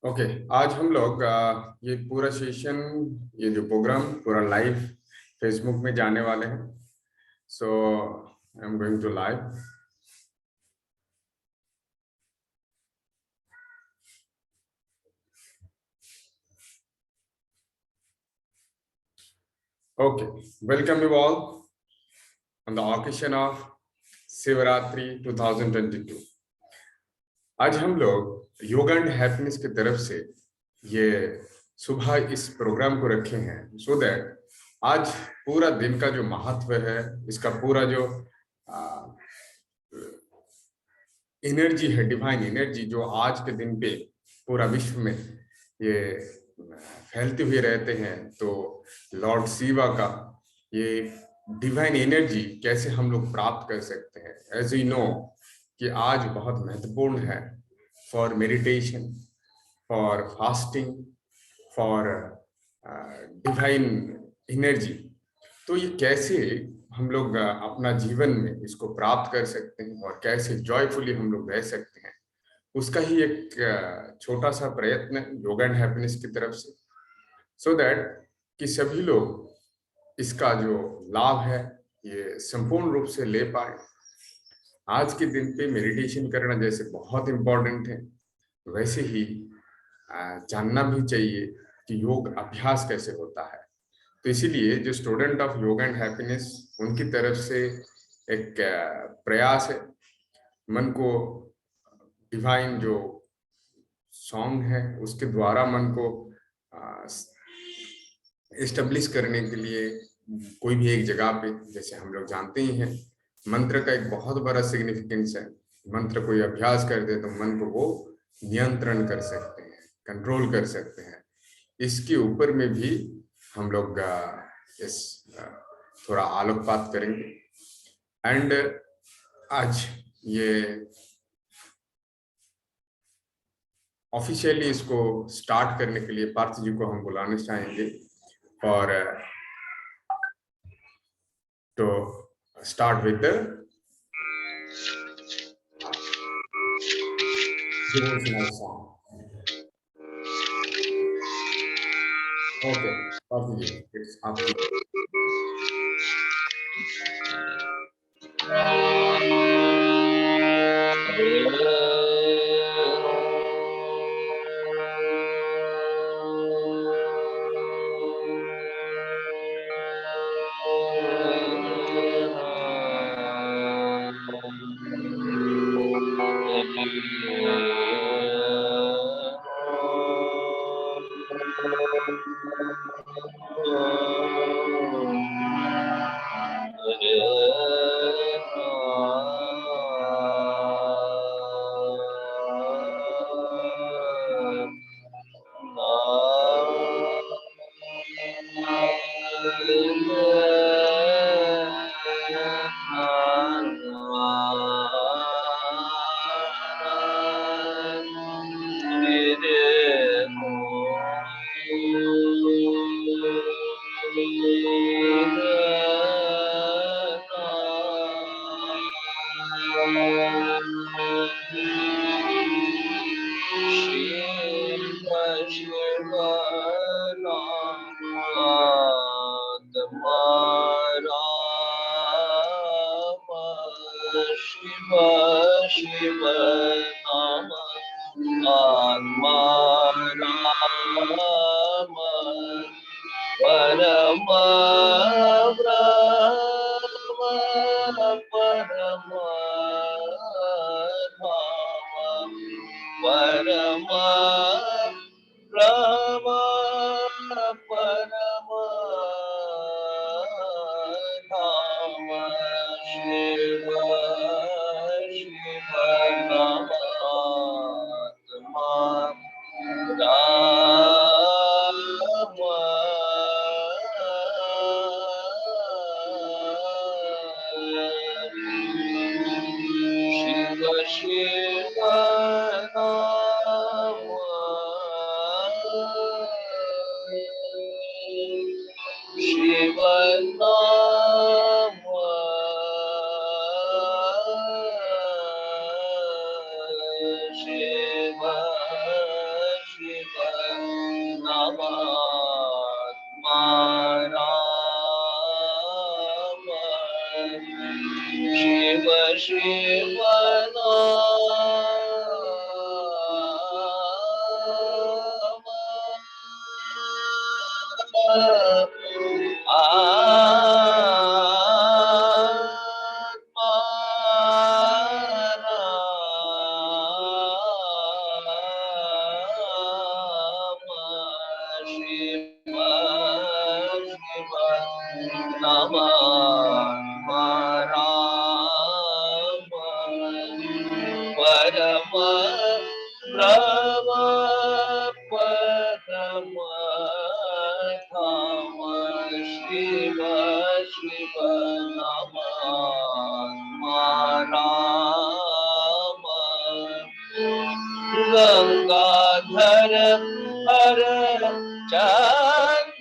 Okay. आज हम लोग ये पूरा सेशन, ये जो प्रोग्राम पूरा लाइव फेसबुक में जाने वाले हैं। So I am going to live. Okay, welcome you all on the occasion of Shivratri 2022। आज हम लोग योगा एंड हैप्पीनेस की तरफ से ये सुबह इस प्रोग्राम को रखे हैं सो दैट आज पूरा दिन का जो महत्व है, इसका पूरा जो एनर्जी है, डिवाइन एनर्जी जो आज के दिन पे पूरा विश्व में ये फैलते हुए रहते हैं, तो लॉर्ड शिवा का ये डिवाइन एनर्जी कैसे हम लोग प्राप्त कर सकते हैं। एज यू नो कि आज बहुत महत्वपूर्ण है for meditation, for fasting, for divine energy. तो ये कैसे हम लोग अपना जीवन में इसको प्राप्त कर सकते हैं और कैसे जॉयफुली हम लोग रह सकते हैं, उसका ही एक छोटा सा प्रयत्न योगा एंड हैप्पीनेस की तरफ से, सो दैट कि सभी लोग इसका जो लाभ है ये संपूर्ण रूप से ले पाए। आज के दिन पे मेडिटेशन करना जैसे बहुत इम्पोर्टेंट है, वैसे ही जानना भी चाहिए कि योग अभ्यास कैसे होता है। तो इसीलिए जो student of yoga and happiness, उनकी तरफ से एक प्रयास है मन को डिवाइन जो सॉन्ग है उसके द्वारा मन को एस्टेब्लिश करने के लिए कोई भी एक जगह पे, जैसे हम लोग जानते ही हैं मंत्र का एक बहुत बड़ा सिग्निफिकेंस है। मंत्र कोई अभ्यास कर दे तो मन को वो नियंत्रण कर सकते हैं, कंट्रोल कर सकते हैं। इसके ऊपर में भी हम लोग इस थोड़ा आलोकपात करेंगे। एंड आज ये ऑफिशियली इसको स्टार्ट करने के लिए पार्थ जी को हम बुलाना चाहेंगे और to start with the devotional song. Okay, Parthiji, it's up to you. Shiv Gangadhar हर चंद्रपाल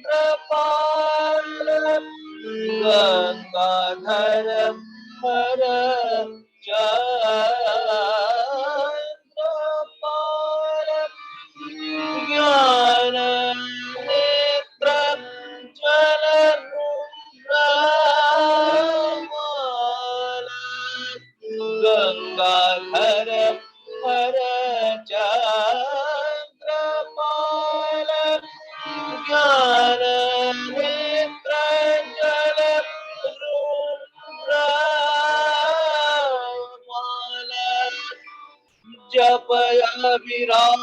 गंगाधर हर चंद्रपाल ज्ञान नेत्र ज्वल गंगाधर हर चंद्रपाल ज्ञान नेत्र जल जप अभिराम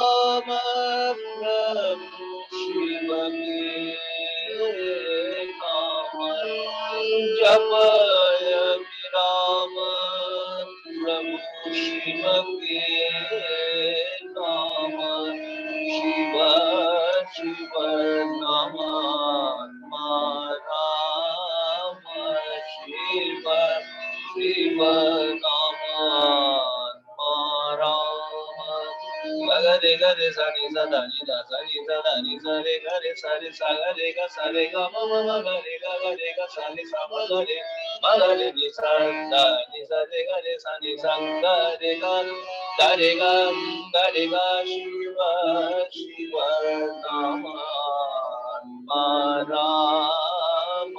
प्रभु शिव के नाम जप अभिराम प्रभु शिव के नाम शिव शिव नाम राम शिव शिव नाम गरे गरे सनि सदा नि दा सनि सदा नि सरे गरे सरे सा गरे ग सरे ग म म गरे ग सनि सा म गरे नि सा दा नि सरे गरे सनि सा गरे ग शिव शिव नाम राम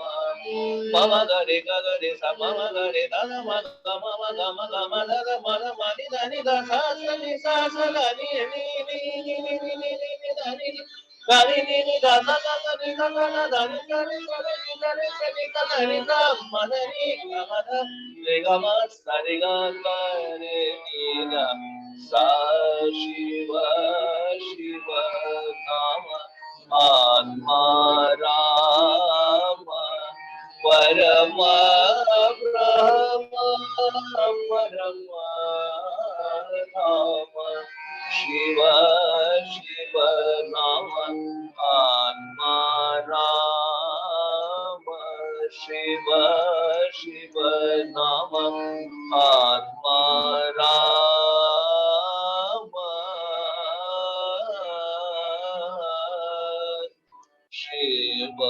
मम गरे ग गरे सा मम गरे दा म ग म ग म ग म द ग म द म नि दा नि दा सा स नि सा स ग नि नि नि नि नि नि नि नि नि दा नि गा नि नि नि दा सा सा सा नि सा सा दा नि सा नि सा नि सा नि सा नि सा नि सा म द नि ग म द रे ग म सा रे ग ग रे नि दा सा शिव शिव नाम आत्मा राम परम ब्रह्म परम धाम शिव शिव नाम आत्मा राम शिव शिव नाम आत्मा राम शिव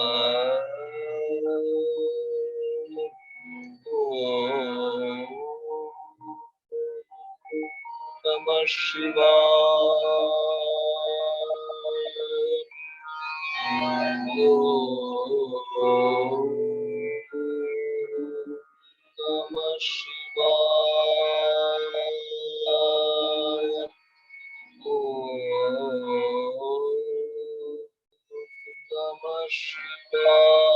नमः शिवाय नमः शिवाय नमः नमः शिवाय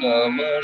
नमः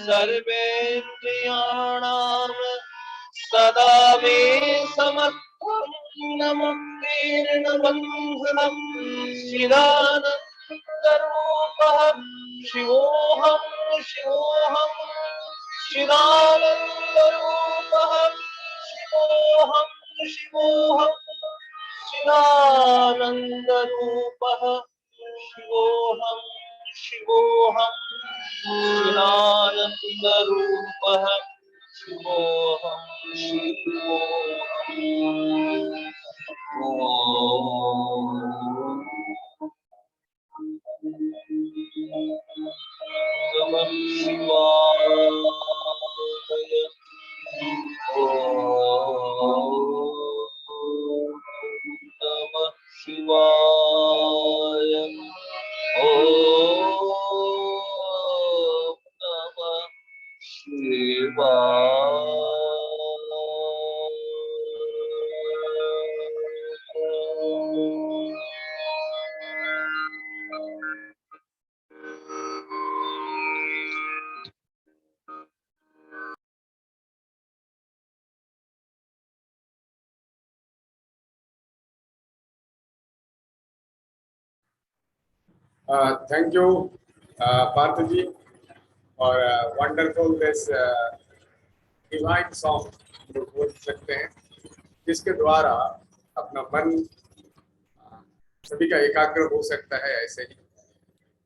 सर्वेन्द्रियाणां सदा मे समर्थं नमुत्तीर्णबन्धनं चिदानन्दरूपः शिवोऽहं शिवोऽहं चिदानन्दरूपः शिवोऽहं शिवोऽहं चिदानन्दरूपः शिवोऽहं शिवोऽहं चिदानन्दरूपः शिवोऽहं नमः शिवाय नमः शिवाय नमः Thank you, Parthaji, for wonderful this divine song जो बोल सकते हैं, जिसके द्वारा अपना मन सभी का एकाग्र हो सकता है। ऐसे ही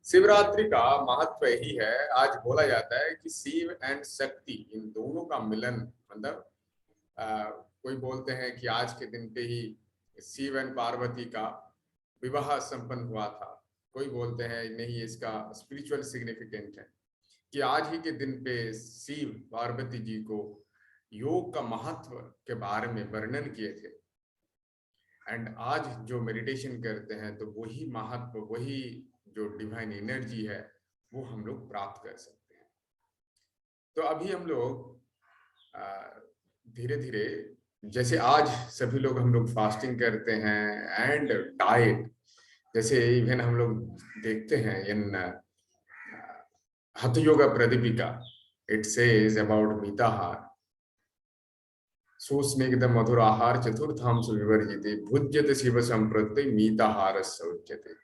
शिवरात्रि का महत्व यही है। आज बोला जाता है कि शिव एंड शक्ति, इन दोनों का मिलन, मतलब कोई बोलते हैं कि आज के दिन पे ही शिव एंड पार्वती का विवाह संपन्न हुआ था, कोई बोलते हैं नहीं, इसका स्पिरिचुअल सिग्निफिकेंट है कि आज ही के दिन पे शिव पार्वती जी को योग का महत्व के बारे में वर्णन किए थे। एंड आज जो मेडिटेशन करते हैं तो वही महत्व, वही जो डिवाइन एनर्जी है वो हम लोग प्राप्त कर सकते हैं। तो अभी हम लोग धीरे धीरे, जैसे आज सभी लोग हम लोग फास्टिंग करते हैं एंड डाइट, जैसे इवन हम लोग देखते हैं in Hatha Yoga Pradipika, it says about मिताहार, सुस्निग्ध मधुर आहार चतुर्थांश विवर्जिते भुज्यते शिव संप्रति मिताहार उच्यते।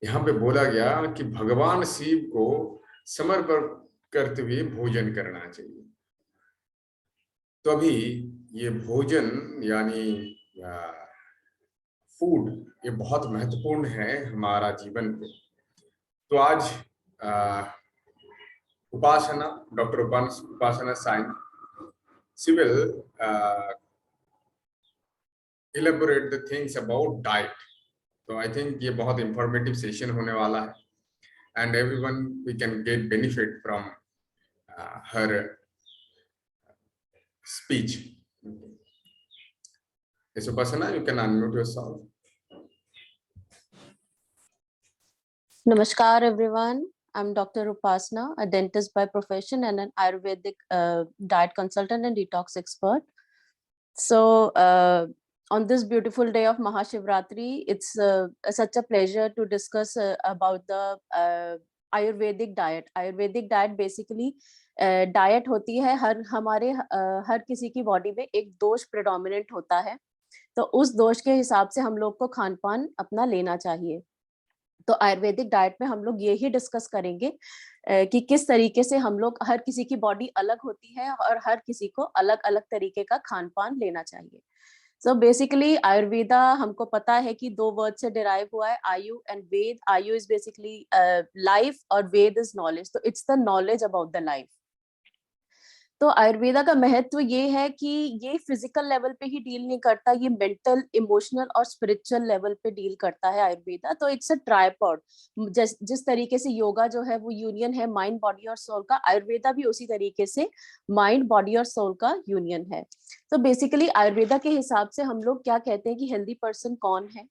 यहाँ पे बोला गया कि भगवान शिव को समर्पण करते हुए भोजन करना चाहिए। तो अभी ये भोजन यानी फूड, ये बहुत महत्वपूर्ण है हमारा जीवन पे। तो आज Upasana, doctor Upasana Sain, she will elaborate the things about diet. तो I think ये बहुत informative session होने वाला है, and everyone we can get benefit from her speech. Yes, Upasana, you can unmute yourself. Namaskar everyone. I'm Dr. Upasana, a dentist by profession and an Ayurvedic diet consultant and detox expert. So on this beautiful day of Mahashivratri, it's such a pleasure to discuss about the Ayurvedic diet. Ayurvedic diet basically diet होती है, हर किसी की body में एक दोष predominant होता है, तो उस दोष के हिसाब से हम लोग को खान पान अपना लेना चाहिए। तो आयुर्वेदिक डाइट में हम लोग ये ही डिस्कस करेंगे कि किस तरीके से हम लोग, हर किसी की बॉडी अलग होती है और हर किसी को अलग अलग तरीके का खान पान लेना चाहिए। सो बेसिकली आयुर्वेदा हमको पता है कि दो वर्ड से डिराइव हुआ है, आयु एंड वेद। आयु इज बेसिकली लाइफ और वेद इज नॉलेज, तो it's the knowledge about the life. तो आयुर्वेदा का महत्व ये है कि ये फिजिकल लेवल पे ही डील नहीं करता, ये मेंटल, इमोशनल और स्पिरिचुअल लेवल पे डील करता है आयुर्वेदा। तो इट्स अ ट्राइपॉड। जिस तरीके से योगा जो है वो यूनियन है माइंड, बॉडी और सोल का, आयुर्वेदा भी उसी तरीके से माइंड, बॉडी और सोल का यूनियन है। तो बेसिकली आयुर्वेदा के हिसाब से हम लोग क्या कहते हैं कि हेल्दी पर्सन कौन है?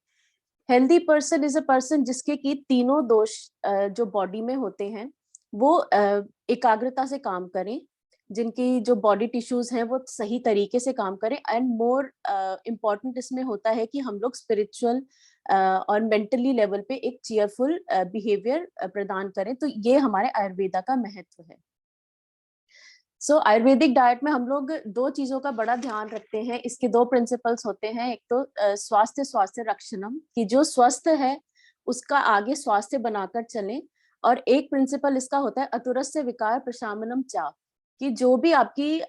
Healthy person is a person जिसके की तीनों दोष जो बॉडी में होते हैं वो एकाग्रता से काम करें, जिनकी जो बॉडी टिश्यूज हैं वो सही तरीके से काम करें, एंड मोर इम्पॉर्टेंट इसमें होता है कि हम लोग स्पिरिचुअल और मेंटली लेवल पे एक चीयरफुल बिहेवियर प्रदान करें। तो ये हमारे आयुर्वेदा का महत्व है। सो आयुर्वेदिक डाइट में हम लोग दो चीजों का बड़ा ध्यान रखते हैं। इसके दो प्रिंसिपल्स होते हैं। एक तो स्वास्थ्य रक्षणम, कि जो स्वस्थ है उसका आगे स्वास्थ्य बनाकर चलें, और एक प्रिंसिपल इसका होता है अतुरस्य विकार प्रशामनम चा, कि जो भी आपकी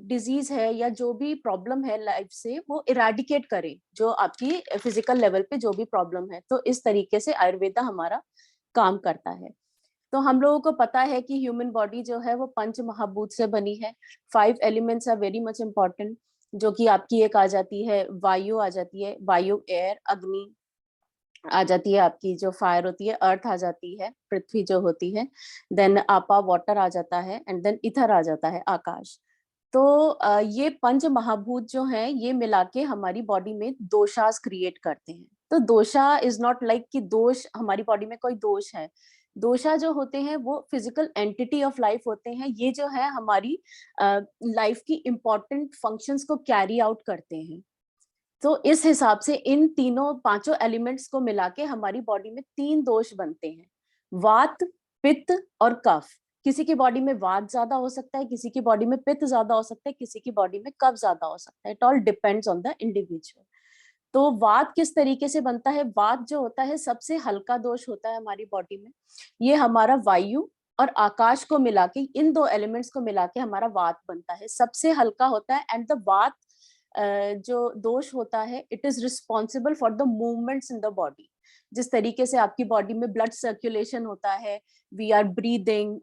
डिजीज है या जो भी प्रॉब्लम है लाइफ से, वो इरेडिकेट करे जो आपकी फिजिकल लेवल पे जो भी प्रॉब्लम है। तो इस तरीके से आयुर्वेदा हमारा काम करता है। तो हम लोगों को पता है कि ह्यूमन बॉडी जो है वो पंच महाभूत से बनी है। 5 elements are very much important, जो कि आपकी एक आ जाती है वायु, आ जाती है वायु एयर, अग्नि आ जाती है, आपकी जो फायर होती है अर्थ आ जाती है, पृथ्वी जो होती है, देन आपा वाटर आ जाता है, एंड देन इथर आ जाता है, आकाश। तो ये पंच महाभूत जो हैं ये मिला के हमारी बॉडी में दोषास क्रिएट करते हैं। तो दोषा इज नॉट लाइक कि दोष हमारी बॉडी में कोई दोष है। दोषा जो होते हैं वो फिजिकल एंटिटी ऑफ लाइफ होते हैं। ये जो है हमारी लाइफ की इंपॉर्टेंट फंक्शंस को कैरी आउट करते हैं। तो इस हिसाब से इन तीनों पांचों एलिमेंट्स को मिला के हमारी बॉडी में 3 दोष बनते हैं, वात, पित्त और कफ। किसी की बॉडी में वात ज्यादा हो सकता है, किसी की बॉडी में पित्त ज्यादा हो सकता है, किसी की बॉडी में कफ ज्यादा हो सकता है। It all depends on the individual. तो वात किस तरीके से बनता है? वात जो होता है सबसे हल्का दोष होता है हमारी बॉडी में। ये हमारा वायु और आकाश को मिला के, इन दो एलिमेंट्स को मिला के हमारा वात बनता है, सबसे हल्का होता है। एंड द वात जो दोष होता है, it is responsible for the movements in the body. जिस तरीके से आपकी बॉडी में ब्लड सर्कुलेशन होता है, we are breathing,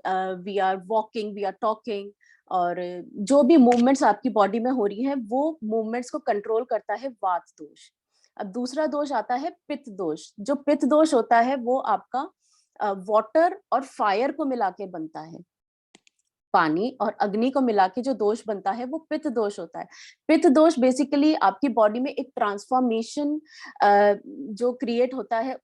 we are walking, we are talking, और जो भी मूवमेंट्स आपकी बॉडी में हो रही हैं वो मूवमेंट्स को कंट्रोल करता है वात दोष। अब दूसरा दोष आता है पित्त दोष। जो पित्त दोष होता है वो आपका वाटर और फायर को मिला के बनता है। पानी और अग्नि को मिला के जो दोष बनता है वो पित्त दोष होता है। पित्त दोष बेसिकली आपकी बॉडी में एक ट्रांसफॉर्मेशन जो क्रिएट होता है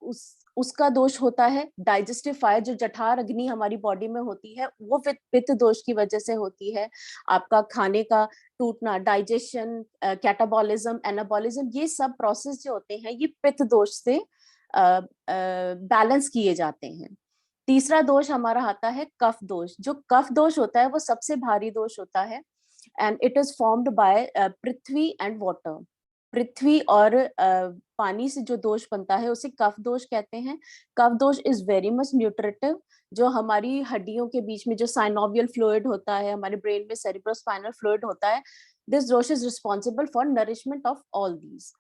उसका दोष होता है। डाइजेस्टिव फायर, जो जठार अग्नि हमारी बॉडी में होती है, वो पित्त दोष की वजह से होती है। आपका खाने का टूटना, डाइजेशन, कैटाबॉलिज्म, एनाबॉलिज्म, ये सब प्रोसेस जो होते हैं ये पित्त दोष से बैलेंस किए जाते हैं। तीसरा दोष हमारा आता है कफ दोष। जो कफ दोष होता है वो सबसे भारी दोष होता है, and it is formed by prithvi and water. पृथ्वी और पानी से जो दोष बनता है उसे कफ दोष कहते हैं। कफ दोष इज वेरी मच न्यूट्रिटिव। जो हमारी हड्डियों के बीच में जो साइनोवियल फ्लूइड होता है, हमारे ब्रेन में सेरिब्रोस्पाइनल फ्लूइड होता है, दिस दोष is responsible for nourishment of all these.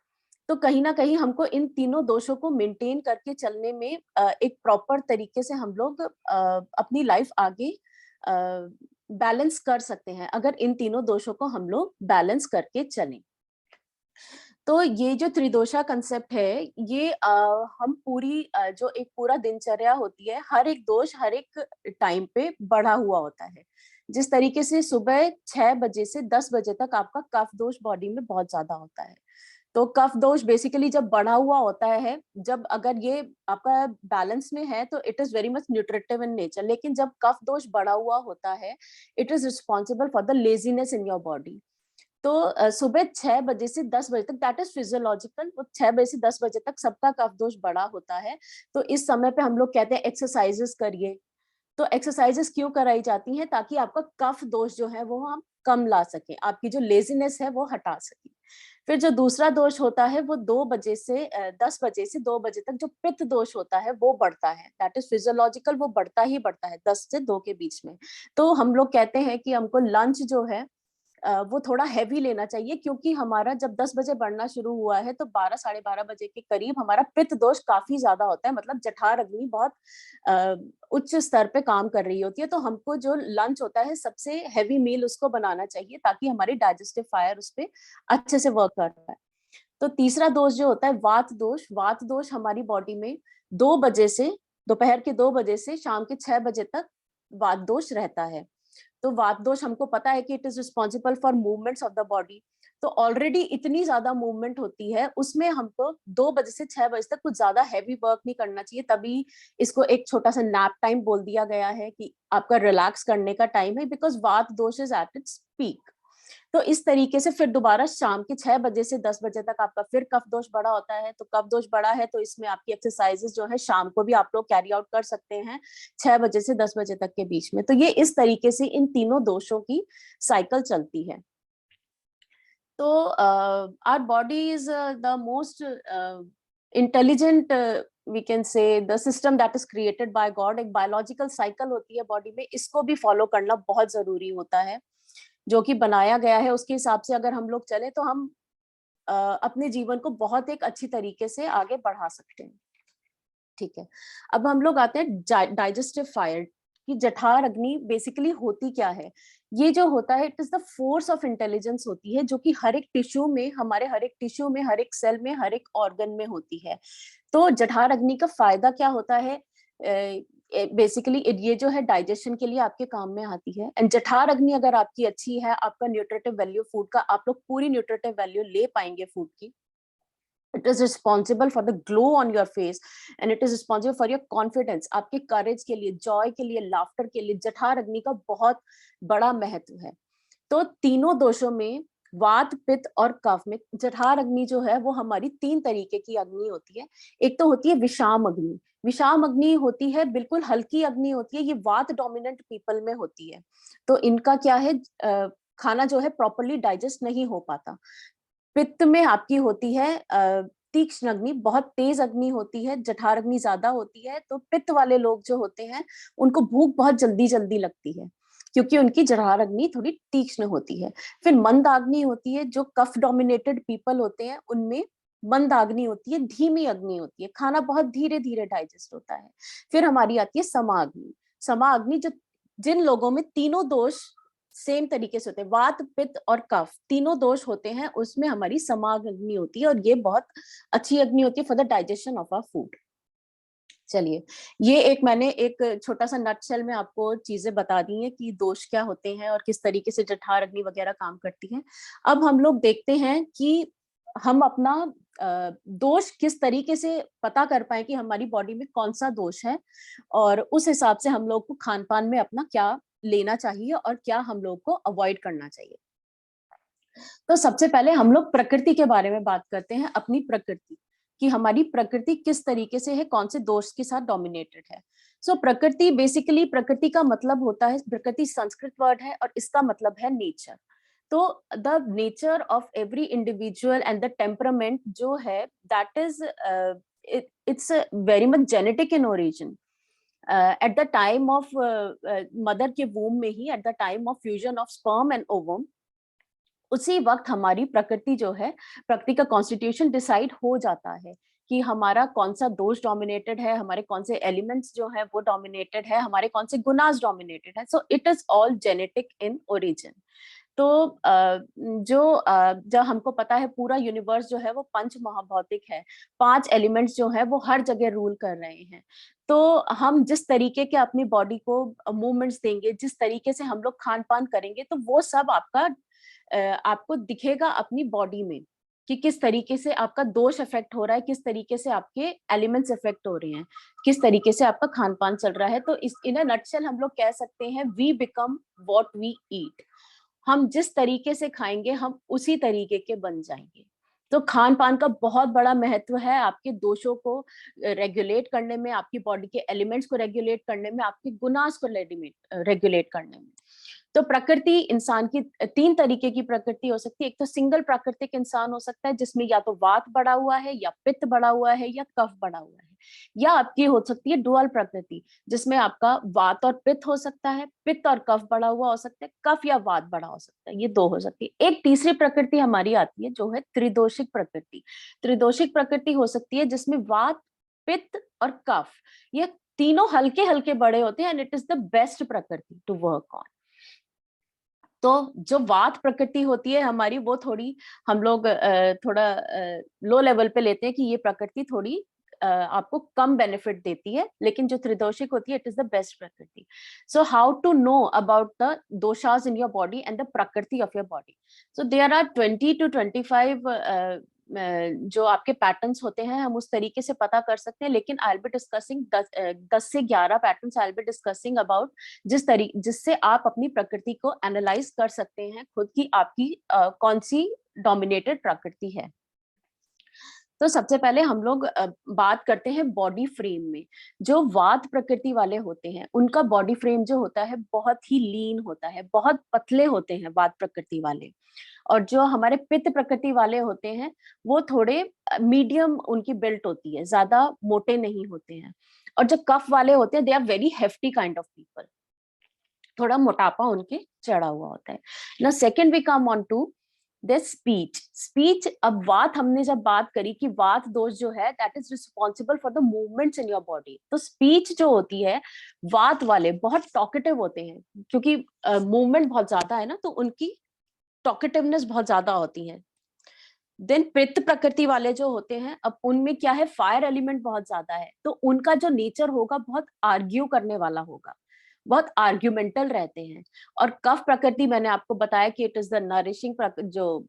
तो कहीं ना कहीं हमको इन तीनों दोषों को मेंटेन करके चलने में एक प्रॉपर तरीके से हम लोग अपनी लाइफ आगे बैलेंस कर सकते हैं, अगर इन तीनों दोषों को हम लोग बैलेंस करके चलें। तो ये जो त्रिदोषा कंसेप्ट है, ये हम पूरी जो एक पूरा दिनचर्या होती है, हर एक दोष हर एक टाइम पे बढ़ा हुआ होता है। जिस तरीके से सुबह 6 बजे से 10 बजे तक आपका कफ दोष बॉडी में बहुत ज्यादा होता है। तो कफ दोष बेसिकली जब बढ़ा हुआ होता है, जब अगर ये आपका बैलेंस में है तो it is very much nutritive in nature. लेकिन जब कफ दोष बढ़ा हुआ होता है, it is responsible for the laziness in your body. तो सुबह 6 बजे से 10 बजे तक, दैट इज फिजियोलॉजिकल, वो 6 बजे से 10 बजे तक सबका कफ दोष बढ़ा होता है। तो इस समय पे हम लोग कहते हैं एक्सरसाइजेस करिए। तो एक्सरसाइजेस क्यों कराई जाती हैं? ताकि आपका कफ दोष जो है वो हम कम ला सके, आपकी जो लेजीनेस है वो हटा सके। फिर जो दूसरा दोष होता है वो 2 बजे से 10 बजे से 2 बजे तक जो पित्त दोष होता है वो बढ़ता है। दैट इज फिजियोलॉजिकल, वो बढ़ता ही बढ़ता है 10 से 2 के बीच में। तो हम लोग कहते हैं कि हमको लंच जो है वो थोड़ा हैवी लेना चाहिए, क्योंकि हमारा जब 10 बजे बढ़ना शुरू हुआ है तो 12 साढ़े 12 बजे के करीब हमारा पित्त दोष काफी ज्यादा होता है। मतलब जठार अग्नि बहुत उच्च स्तर पे काम कर रही होती है। तो हमको जो लंच होता है सबसे हैवी मील उसको बनाना चाहिए, ताकि हमारी डाइजेस्टिव फायर उस पर अच्छे से वर्क कर पाए। तो तीसरा दोष जो होता है वात दोष। वात दोष हमारी बॉडी में 2 बजे से, दोपहर के 2 बजे से शाम के 6 बजे तक वात दोष रहता है। तो वात दोष हमको पता है कि it is responsible for movements of the body. तो ऑलरेडी इतनी ज्यादा मूवमेंट होती है, उसमें हमको 2 बजे से 6 बजे तक कुछ ज्यादा हैवी वर्क नहीं करना चाहिए। तभी इसको एक छोटा सा नैप टाइम बोल दिया गया है कि आपका रिलैक्स करने का टाइम है, बिकॉज वात दोष इज एट इट्स पीक। तो इस तरीके से फिर दोबारा शाम के 6 बजे से 10 बजे तक आपका फिर कफ दोष बढ़ा होता है। तो कफ दोष बढ़ा है तो इसमें आपकी एक्सरसाइजेस जो है शाम को भी आप लोग कैरी आउट कर सकते हैं 6 बजे से 10 बजे तक के बीच में। तो ये इस तरीके से इन तीनों दोषों की साइकिल चलती है। तो our body is the most intelligent, we can say the system that is created by God। एक biological cycle होती है बॉडी में, इसको भी फॉलो करना बहुत जरूरी होता है। जो कि बनाया गया है उसके हिसाब से अगर हम लोग चले तो हम अपने जीवन को बहुत एक अच्छी तरीके से आगे बढ़ा सकते हैं। ठीक है, अब हम लोग आते हैं डाइजेस्टिव फायर कि जठर अग्नि बेसिकली होती क्या है। ये जो होता है it is the force of intelligence होती है, जो कि हर एक टिश्यू में, हमारे हर एक टिश्यू में, हर एक सेल में, हर एक ऑर्गन में होती है। तो जठर अग्नि का फायदा क्या होता है, बेसिकली ये जो है डाइजेशन के लिए आपके काम में आती है। एंड जठर अग्नि अगर आपकी अच्छी है, आपका न्यूट्रिटिव वैल्यू फूड का, आप लोग पूरी न्यूट्रिटिव वैल्यू ले पाएंगे फूड की। It is responsible for the glow on your face and it is responsible for your confidence। आपके courage के लिए, joy के लिए, laughter के लिए जठर अग्नि का बहुत बड़ा महत्व है। तो तीनों दोषों में, वात, पित्त और कफ में, जठर अग्नि जो है वो हमारी 3 तरीके की अग्नि होती है। एक तो होती है विषाम अग्नि। विषाम अग्नि होती है बिल्कुल हल्की अग्नि होती है, ये वात डोमिनेंट पीपल में होती है। तो इनका क्या है, खाना जो है प्रॉपरली डाइजेस्ट नहीं हो पाता। पित्त में आपकी होती है तीक्ष्ण अग्नि, बहुत तेज अग्नि होती है, जठर अग्नि ज्यादा होती है। तो पित्त वाले लोग जो होते हैं उनको भूख बहुत जल्दी जल्दी लगती है क्योंकि उनकी जठर अग्नि थोड़ी तीक्ष्ण होती है। फिर मंदाग्नि होती है, जो कफ डोमिनेटेड पीपल होते हैं उनमें मंदाग्नि होती है, धीमी अग्नि होती है, खाना बहुत धीरे धीरे डाइजेस्ट होता है। फिर हमारी आती है समाग्नि। समाग्नि जो जिन लोगों में तीनों दोष सेम तरीके से होते हैं, वात, पित्त और कफ तीनों दोष होते हैं, उसमें हमारी समाग अग्नि होती है और ये बहुत अच्छी अग्नि होती है for the digestion of our food. चलिए, ये एक मैंने एक छोटा सा नटशेल में आपको चीजें बता दी हैं कि दोष क्या होते हैं और किस तरीके से जठर अग्नि वगैरह काम करती है। अब हम लोग देखते हैं कि हम अपना दोष किस तरीके से पता कर पाए कि हमारी बॉडी में कौन सा दोष है, और उस हिसाब से हम लोग को खान पान में अपना क्या लेना चाहिए और क्या हम लोग को अवॉइड करना चाहिए। तो सबसे पहले हम लोग प्रकृति के बारे में बात करते हैं, अपनी प्रकृति कि हमारी प्रकृति किस तरीके से है, कौन से दोष के साथ डोमिनेटेड है। सो प्रकृति, बेसिकली प्रकृति का मतलब होता है, प्रकृति संस्कृत वर्ड है और इसका मतलब है नेचर। तो the nature of every individual and the temperament जो है that is it's very much genetic in origin. At the time of mother के वूम में ही, at the time of fusion of sperm and ovum, उसी वक्त हमारी प्रकृति जो है, प्रकृति का कॉन्स्टिट्यूशन डिसाइड हो जाता है कि हमारा कौन सा दोष डोमिनेटेड है, हमारे कौन से एलिमेंट्स जो है वो डोमिनेटेड है, हमारे कौन से गुनास डोमिनेटेड है। So it is all genetic in origin. तो जो हमको पता है पूरा यूनिवर्स जो है वो पंच महाभौतिक है, 5 एलिमेंट्स जो है वो हर जगह रूल कर रहे हैं। तो हम जिस तरीके के अपनी बॉडी को मूवमेंट्स देंगे, जिस तरीके से हम लोग खान पान करेंगे, तो वो सब आपको दिखेगा अपनी बॉडी में कि किस तरीके से आपका दोष इफेक्ट हो रहा है, किस तरीके से आपके एलिमेंट्स इफेक्ट हो रहे हैं, किस तरीके से आपका खान पान चल रहा है। तो इस इन अ नटशेल हम लोग कह सकते हैं we become what we eat. हम जिस तरीके से खाएंगे हम उसी तरीके के बन जाएंगे। तो खान पान का बहुत बड़ा महत्व है आपके दोषों को रेगुलेट करने में, आपकी बॉडी के एलिमेंट्स को रेगुलेट करने में, आपके गुनास को रेगुलेट करने में। तो प्रकृति इंसान की 3 तरीके की प्रकृति हो सकती है। एक तो सिंगल प्राकृतिक इंसान हो सकता है जिसमें या तो वात बढ़ा हुआ है, या पित्त बढ़ा हुआ है, या कफ बढ़ा हुआ है। या आपकी हो सकती है डुअल प्रकृति जिसमें आपका वात और पित्त हो सकता है, पित्त और कफ बढ़ा हुआ हो सकता है, कफ या वात बढ़ा हो सकता है, ये 2 हो सकती है। एक तीसरी प्रकृति हमारी आती है जो है त्रिदोषिक प्रकृति। त्रिदोषिक प्रकृति हो सकती है जिसमें वात, पित्त और कफ, ये तीनों हल्के हल्के बड़े होते हैं and it is the best प्रकृति टू वर्क ऑन। तो जो वात प्रकृति होती है हमारी, वो थोड़ी हम लोग थोड़ा लो लेवल पे लेते हैं कि ये प्रकृति थोड़ी आपको कम बेनिफिट देती है, लेकिन जो त्रिदोषिक होती है it is the best prakriti. So how to know about the doshas in your body and the prakriti of your body. So there are 20 to 25 जो आपके पैटर्न्स होते हैं हम उस तरीके से पता कर सकते हैं, लेकिन आई विल बी डिस्कसिंग 10 से 11 patterns I will be discussing about जिससे आप अपनी प्रकृति को एनालाइज कर सकते हैं खुद की आपकी कौन सी डोमिनेटेड प्रकृति है। तो सबसे पहले हम लोग बात करते हैं बॉडी फ्रेम में। जो वात प्रकृति वाले होते हैं उनका बॉडी फ्रेम जो होता है बहुत ही लीन होता है, बहुत पतले होते हैं वात प्रकृति वाले। और जो हमारे पित्त प्रकृति वाले होते हैं वो थोड़े मीडियम उनकी बिल्ट होती है, ज्यादा मोटे नहीं होते हैं। और जो कफ वाले होते हैं they are very hefty kind of people, थोड़ा मोटापा उनके चढ़ा हुआ होता है ना। Second we come on to speech. अब वात हमने जब बात करी कि वात दोष जो है that is responsible for the movements in your body, तो स्पीच जो होती है वात वाले बहुत टॉकेटिव होते हैं, क्योंकि मूवमेंट बहुत ज्यादा है ना, तो उनकी टॉकेटिवनेस बहुत ज्यादा होती है। देन पित्त प्रकृति वाले जो होते हैं, अब उनमें क्या है, फायर एलिमेंट बहुत ज्यादा है, तो उनका जो नेचर होगा बहुत आर्ग्यू करने वाला होगा, बहुत आर्ग्यूमेंटल रहते हैं। और कफ प्रकृति मैंने आपको बताया कि इट इज द नरिशिंग, जो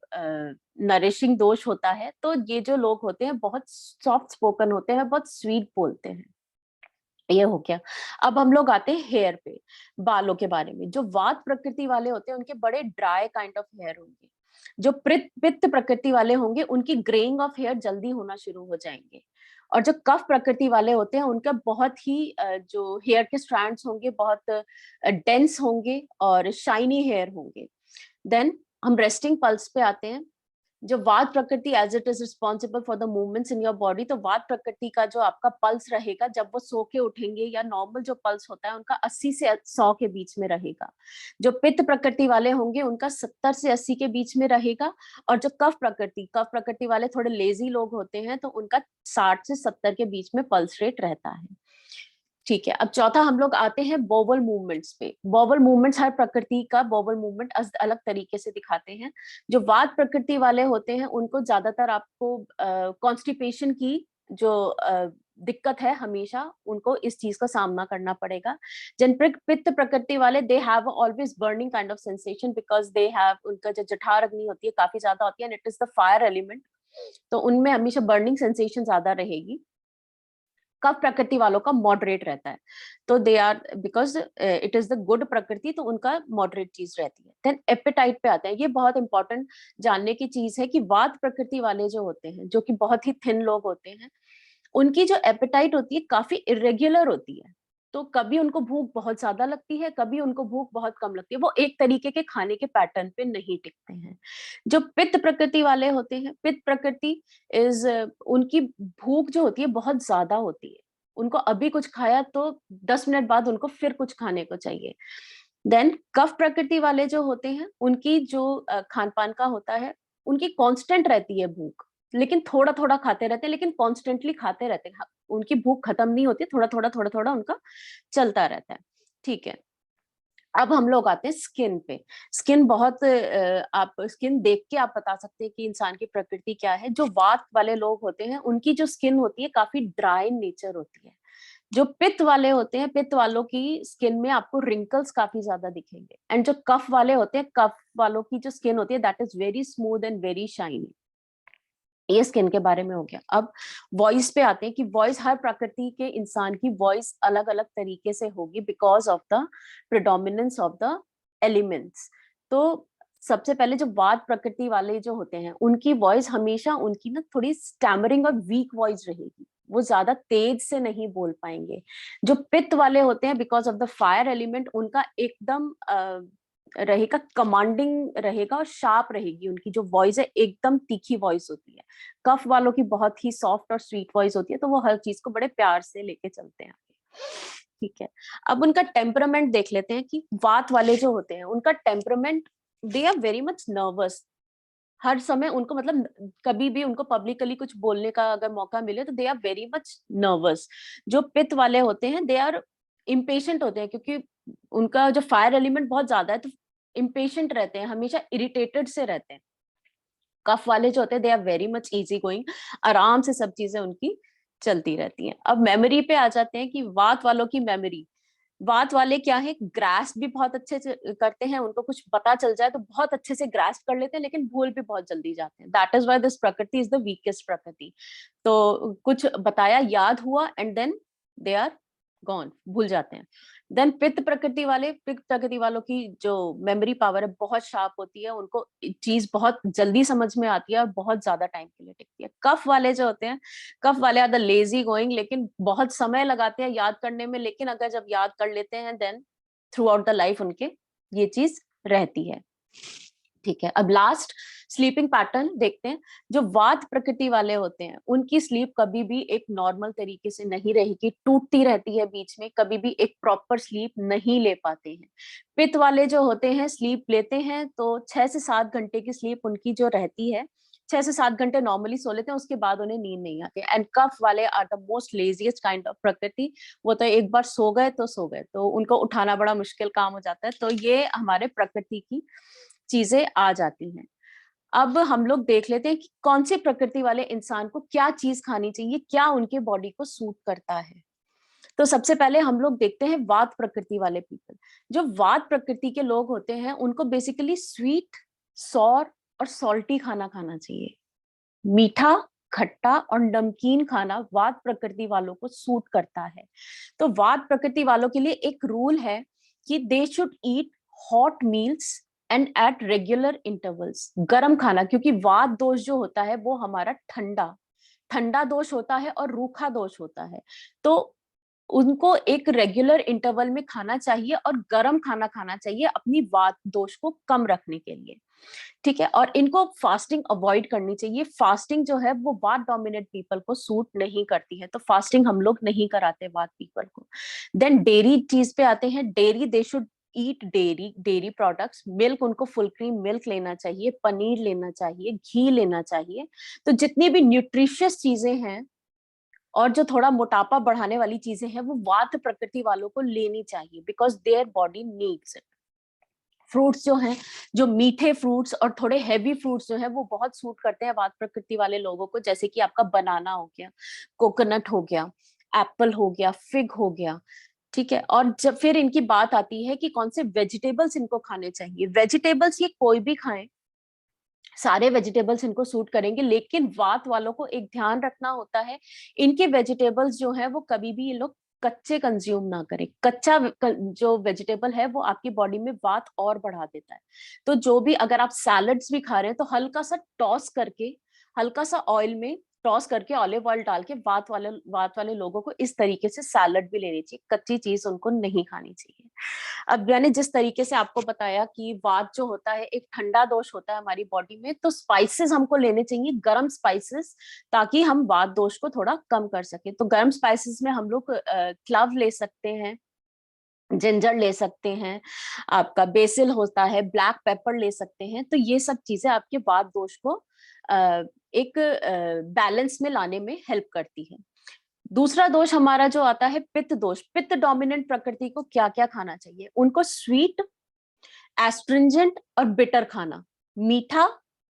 नरिशिंग दोष होता है, तो ये जो लोग होते हैं बहुत सॉफ्ट स्पोकन होते हैं, बहुत स्वीट बोलते हैं। ये हो गया। अब हम लोग आते हैं हेयर पे, बालों के बारे में। जो वात प्रकृति वाले होते हैं उनके बड़े ड्राई काइंड ऑफ हेयर होंगे। जो पित्त प्रकृति वाले होंगे उनकी ग्रेइंग ऑफ हेयर जल्दी होना शुरू हो जाएंगे। और जो कफ प्रकृति वाले होते हैं उनका बहुत ही जो हेयर के स्ट्रैंड्स होंगे बहुत डेंस होंगे और शाइनी हेयर होंगे। देन हम रेस्टिंग पल्स पे आते हैं। जो वात प्रकृति as it is responsible for the movements in your body, तो वात प्रकृति का जो आपका पल्स रहेगा जब वो सो के उठेंगे, या नॉर्मल जो पल्स होता है उनका 80 से 100 के बीच में रहेगा। जो पित्त प्रकृति वाले होंगे उनका 70 से 80 के बीच में रहेगा। और जो कफ प्रकृति वाले थोड़े लेजी लोग होते हैं तो उनका 60 से 70 के बीच में पल्स रेट रहता है। ठीक है। अब चौथा हम लोग आते हैं बोवल मूवमेंट्स पे। बोवल मूवमेंट्स, हर प्रकृति का बोवल मूवमेंट अलग तरीके से दिखाते हैं। जो वात प्रकृति वाले होते हैं उनको ज्यादातर आपको कॉन्स्टिपेशन की जो दिक्कत है, हमेशा उनको इस चीज का सामना करना पड़ेगा। जिन पित्त प्रकृति वाले they have always burning kind of sensation, because they have, उनका जो जठर अग्नि होती है काफी ज्यादा होती है, and it is the fire element, तो उनमें हमेशा बर्निंग सेंसेशन ज्यादा रहेगी। कफ प्रकृति वालों का मॉडरेट रहता है, तो they are, because it is the good prakriti, तो उनका मॉडरेट चीज रहती है। देन एपेटाइट पे आते हैं। ये बहुत इंपॉर्टेंट जानने की चीज है कि वात प्रकृति वाले जो होते हैं, जो कि बहुत ही थिन लोग होते हैं, उनकी जो एपेटाइट होती है काफी इरेग्युलर होती है। तो कभी उनको भूख बहुत ज्यादा लगती है, कभी उनको भूख बहुत कम लगती है, वो एक तरीके के खाने के पैटर्न पे नहीं टिकते हैं। जो पित्त प्रकृति वाले होते हैं, पित्त प्रकृति इज, उनकी भूख जो होती है बहुत ज्यादा होती है, उनको अभी कुछ खाया तो 10 मिनट बाद उनको फिर कुछ खाने को चाहिए। देन कफ प्रकृति वाले जो होते हैं उनकी जो खान पान का होता है, उनकी कांस्टेंट रहती है भूख, लेकिन थोड़ा थोड़ा खाते रहते हैं, लेकिन कॉन्स्टेंटली खाते रहते हैं, उनकी भूख खत्म नहीं होती, थोड़ा थोड़ा उनका चलता रहता है। ठीक है। अब हम लोग आते हैं स्किन पे। स्किन बहुत आप स्किन देख के आप बता सकते हैं कि इंसान की प्रकृति क्या है। जो वात वाले लोग होते हैं उनकी जो स्किन होती है काफी ड्राई नेचर होती है। जो पित्त वाले होते हैं, पित्त वालों की स्किन में आपको रिंकल्स काफी ज्यादा दिखेंगे। एंड जो कफ वाले होते हैं, कफ वालों की जो स्किन होती है that is very smooth and very shiny. ये स्किन के बारे में हो गया। अब वॉइस पे आते हैं कि वॉइस, हर प्रकृति के इंसान की वॉइस अलग अलग तरीके से होगी because of the predominance of the elements. तो सबसे पहले जो वात प्रकृति वाले जो होते हैं उनकी वॉइस हमेशा, उनकी ना थोड़ी स्टैमरिंग और वीक वॉइस रहेगी, वो ज्यादा तेज से नहीं बोल पाएंगे। जो पित्त वाले होते हैं, because of the fire element, उनका एकदम रहेगा, कमांडिंग रहेगा और शार्प रहेगी, उनकी जो वॉइस है एकदम तीखी वॉइस होती है। कफ वालों की बहुत ही सॉफ्ट और स्वीट वॉइस होती है, तो वो हर चीज को बड़े प्यार से लेके चलते हैं। ठीक है। अब उनका टेम्परामेंट देख लेते हैं कि वात वाले जो होते हैं उनका temperament, they are very much nervous. हर समय उनको, मतलब कभी भी उनको पब्लिकली कुछ बोलने का अगर मौका मिले तो they are very much nervous. जो पित्त वाले होते हैं दे आर इम्पेशेंट होते हैं, क्योंकि उनका जो फायर एलिमेंट बहुत ज्यादा है, तो इम्पेशेंट रहते हैं, हमेशा इरिटेटेड से रहते हैं। कफ वाले जो होते हैं they are very much easy going, आराम से सब चीजें उनकी चलती रहती हैं। अब मेमोरी पे आ जाते हैं कि वात वालों की मेमोरी, वात वाले क्या है, ग्रास्प भी बहुत अच्छे से करते हैं, उनको कुछ पता चल जाए तो बहुत अच्छे से ग्रास्प कर लेते हैं, लेकिन भूल भी बहुत जल्दी जाते हैं. That is why this prakriti is the weakest prakriti. तो कुछ बताया, याद हुआ, and then they are gone, भूल जाते हैं. देन पित्त प्रकृति वालों की जो मेमोरी पावर है बहुत शार्प होती है, उनको चीज बहुत जल्दी समझ में आती है और बहुत ज्यादा टाइम के लिए टिकती है. कफ वाले जो होते हैं, कफ वाले आर द लेजी गोइंग, लेकिन बहुत समय लगाते हैं याद करने में, लेकिन अगर जब याद कर लेते हैं then throughout the life उनके ये चीज रहती है. ठीक है, अब लास्ट स्लीपिंग पैटर्न देखते हैं. जो वात प्रकृति वाले होते हैं उनकी स्लीप कभी भी एक नॉर्मल तरीके से नहीं रहेगी, टूटती रहती है बीच में, कभी भी एक प्रॉपर स्लीप नहीं ले पाते हैं. पित्त वाले जो होते हैं स्लीप लेते हैं तो 6 से 7 घंटे की स्लीप उनकी जो रहती है, 6 से 7 घंटे नॉर्मली सो लेते हैं, उसके बाद उन्हें नींद नहीं आती. एंड कफ वाले are the most laziest kind of prakriti. वो तो एक बार सो गए तो उनको उठाना बड़ा मुश्किल काम हो जाता है. तो ये हमारे प्रकृति की चीजें आ जाती हैं. अब हम लोग देख लेते हैं कि कौन से प्रकृति वाले इंसान को क्या चीज खानी चाहिए, क्या उनके बॉडी को सूट करता है. तो सबसे पहले हम लोग देखते हैं वात प्रकृति वाले पीपल. जो वात प्रकृति के लोग होते हैं उनको बेसिकली स्वीट, सॉर और सॉल्टी खाना खाना चाहिए. मीठा, खट्टा और नमकीन खाना वात प्रकृति वालों को सूट करता है. तो वात प्रकृति वालों के लिए एक रूल है कि they should eat hot meals and at regular intervals. गर्म खाना, क्योंकि वात दोष जो होता है वो हमारा ठंडा ठंडा दोष होता है और रूखा दोष होता है. तो उनको एक रेगुलर इंटरवल में खाना चाहिए और गर्म खाना खाना चाहिए अपनी वात दोष को कम रखने के लिए. ठीक है, और इनको फास्टिंग अवॉइड करनी चाहिए. फास्टिंग जो है वो वात डोमिनेंट पीपल को सूट नहीं करती है, तो फास्टिंग हम लोग नहीं कराते वात पीपल को. देन डेयरी चीज पे आते हैं. Dairy, they should eat dairy products. Milk, उनको फुल क्रीम मिल्क लेना चाहिए, पनीर लेना चाहिए, घी लेना चाहिए. तो जितनी भी न्यूट्रिशियस चीजें हैं और जो थोड़ा मोटापा बढ़ाने वाली चीजें हैं वो वात प्रकृति वालों को लेनी चाहिए, because their body needs it. Fruits जो हैं, जो मीठे फ्रूट्स और थोड़े हैवी फ्रूट्स जो है वो बहुत सूट करते हैं वात प्रकृति वाले लोगों को, जैसे कि आपका बनाना हो गया, कोकोनट हो गया, एप्पल हो गया, फिग हो गया. ठीक है, और जब फिर इनकी बात आती है कि कौन से वेजिटेबल्स इनको खाने चाहिए. वेजिटेबल्स ये कोई भी खाएं, सारे वेजिटेबल्स इनको सूट करेंगे, लेकिन वात वालों को एक ध्यान रखना होता है, इनके वेजिटेबल्स जो है वो कभी भी ये लोग कच्चे कंज्यूम ना करें. कच्चा जो वेजिटेबल है वो आपकी बॉडी में वात और बढ़ा देता है. तो जो भी, अगर आप सैलड्स भी खा रहे हैं तो हल्का सा टॉस करके, हल्का सा ऑयल में टॉस करके, ऑलिव ऑयल डाल के वात वाले लोगों को इस तरीके से सैलड भी लेनी चाहिए. कच्ची चीज उनको नहीं खानी चाहिए. अब मैंने जिस तरीके से आपको बताया कि वात जो होता है एक ठंडा दोष होता है हमारी बॉडी में, तो स्पाइसेस हमको लेने चाहिए, गरम स्पाइसेस, ताकि हम वात दोष को थोड़ा कम कर सके. तो गरम स्पाइसेस में हम लोग क्लव ले सकते हैं, जिंजर ले सकते हैं, आपका बेसिल होता है, ब्लैक पेपर ले सकते हैं. तो ये सब चीजें आपके वात दोष को एक बैलेंस में लाने में हेल्प करती है. दूसरा दोष हमारा जो आता है पित्त दोष. पित्त डोमिनेंट प्रकृति को क्या क्या खाना चाहिए? उनको स्वीट, एस्ट्रिंजेंट और बिटर खाना. मीठा,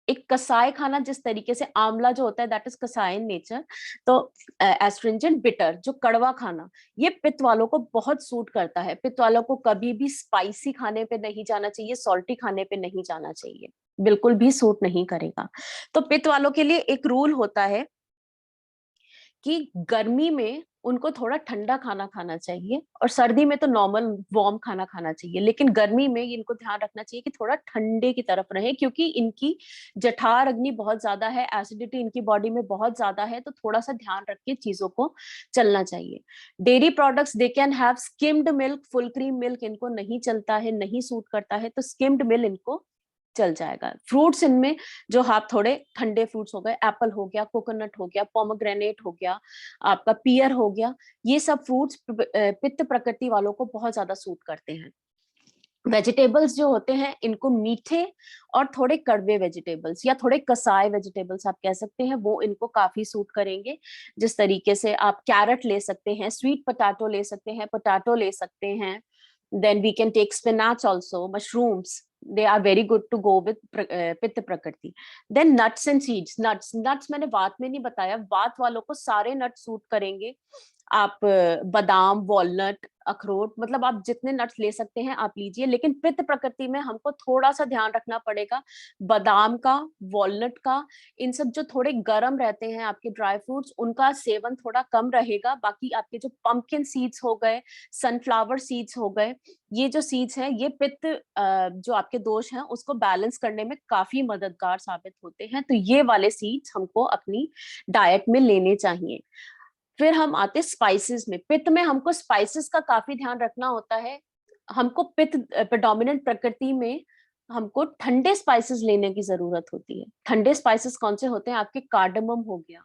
एक कसाय खाना, जिस तरीके से आंवला जो होता है दैट इज कसाय इन नेचर. तो एस्ट्रिंजेंट, बिटर, जो कड़वा खाना, ये पित्त वालों को बहुत सूट करता है. पित्त वालों को कभी भी स्पाइसी खाने पे नहीं जाना चाहिए, सॉल्टी खाने पे नहीं जाना चाहिए, बिल्कुल भी सूट नहीं करेगा. तो पित्त वालों के लिए एक रूल होता है कि गर्मी में उनको थोड़ा ठंडा खाना खाना चाहिए और सर्दी में तो नॉर्मल वार्म खाना खाना चाहिए, लेकिन गर्मी में इनको ध्यान रखना चाहिए कि थोड़ा ठंडे की तरफ रहे, क्योंकि इनकी जठर अग्नि बहुत ज्यादा है, एसिडिटी इनकी बॉडी में बहुत ज्यादा है. तो थोड़ा सा ध्यान रख के चीजों को चलना चाहिए. Dairy products, they can have skimmed milk. Full cream milk इनको नहीं चलता है, नहीं सूट करता है, तो स्किम्ड मिल्क इनको चल जाएगा. फ्रूट्स इनमें जो आप थोड़े ठंडे फ्रूट्स हो गए, एप्पल हो गया, कोकोनट हो गया, पोमोग्रेनेट हो गया, आपका पियर हो गया, ये सब फ्रूट्स पित्त प्रकृति वालों को बहुत ज्यादा सूट करते हैं. वेजिटेबल्स जो होते हैं इनको मीठे और थोड़े कड़वे वेजिटेबल्स या थोड़े कसाय वेजिटेबल्स आप कह सकते हैं, वो इनको काफी सूट करेंगे. जिस तरीके से आप कैरेट ले सकते हैं, स्वीट पोटैटो ले सकते हैं, पोटैटो ले सकते हैं. Then we can take spinach also, mushrooms. They are very good to go with पित्त प्रकृति. Then nuts and seeds. Nuts मैंने वात में नहीं बताया, वात वालों को सारे नट सूट करेंगे. आप बादाम, वॉलनट, अखरोट, मतलब आप जितने नट्स ले सकते हैं आप लीजिए, लेकिन पित्त प्रकृति में हमको थोड़ा सा ध्यान रखना पड़ेगा बादाम का, वॉलनट का, इन सब जो थोड़े गर्म रहते हैं आपके ड्राई फ्रूट्स, उनका सेवन थोड़ा कम रहेगा। बाकी आपके जो पंपकिन सीड्स हो गए, सनफ्लावर सीड्स हो गए, ये जो सीड्स हैं ये पित्त जो आपके दोष हैं उसको बैलेंस करने में काफी मददगार साबित होते हैं, तो ये वाले सीड्स हमको अपनी डाइट में लेने चाहिए। फिर हम आते स्पाइसेस में। पित्त में हमको स्पाइसेस का काफी ध्यान रखना होता है। हमको पित्त प्रेडोमिनेंट प्रकृति में हमको ठंडे स्पाइसेस लेने की जरूरत होती है। ठंडे स्पाइसेस कौन से होते हैं? आपके कार्डमम हो गया,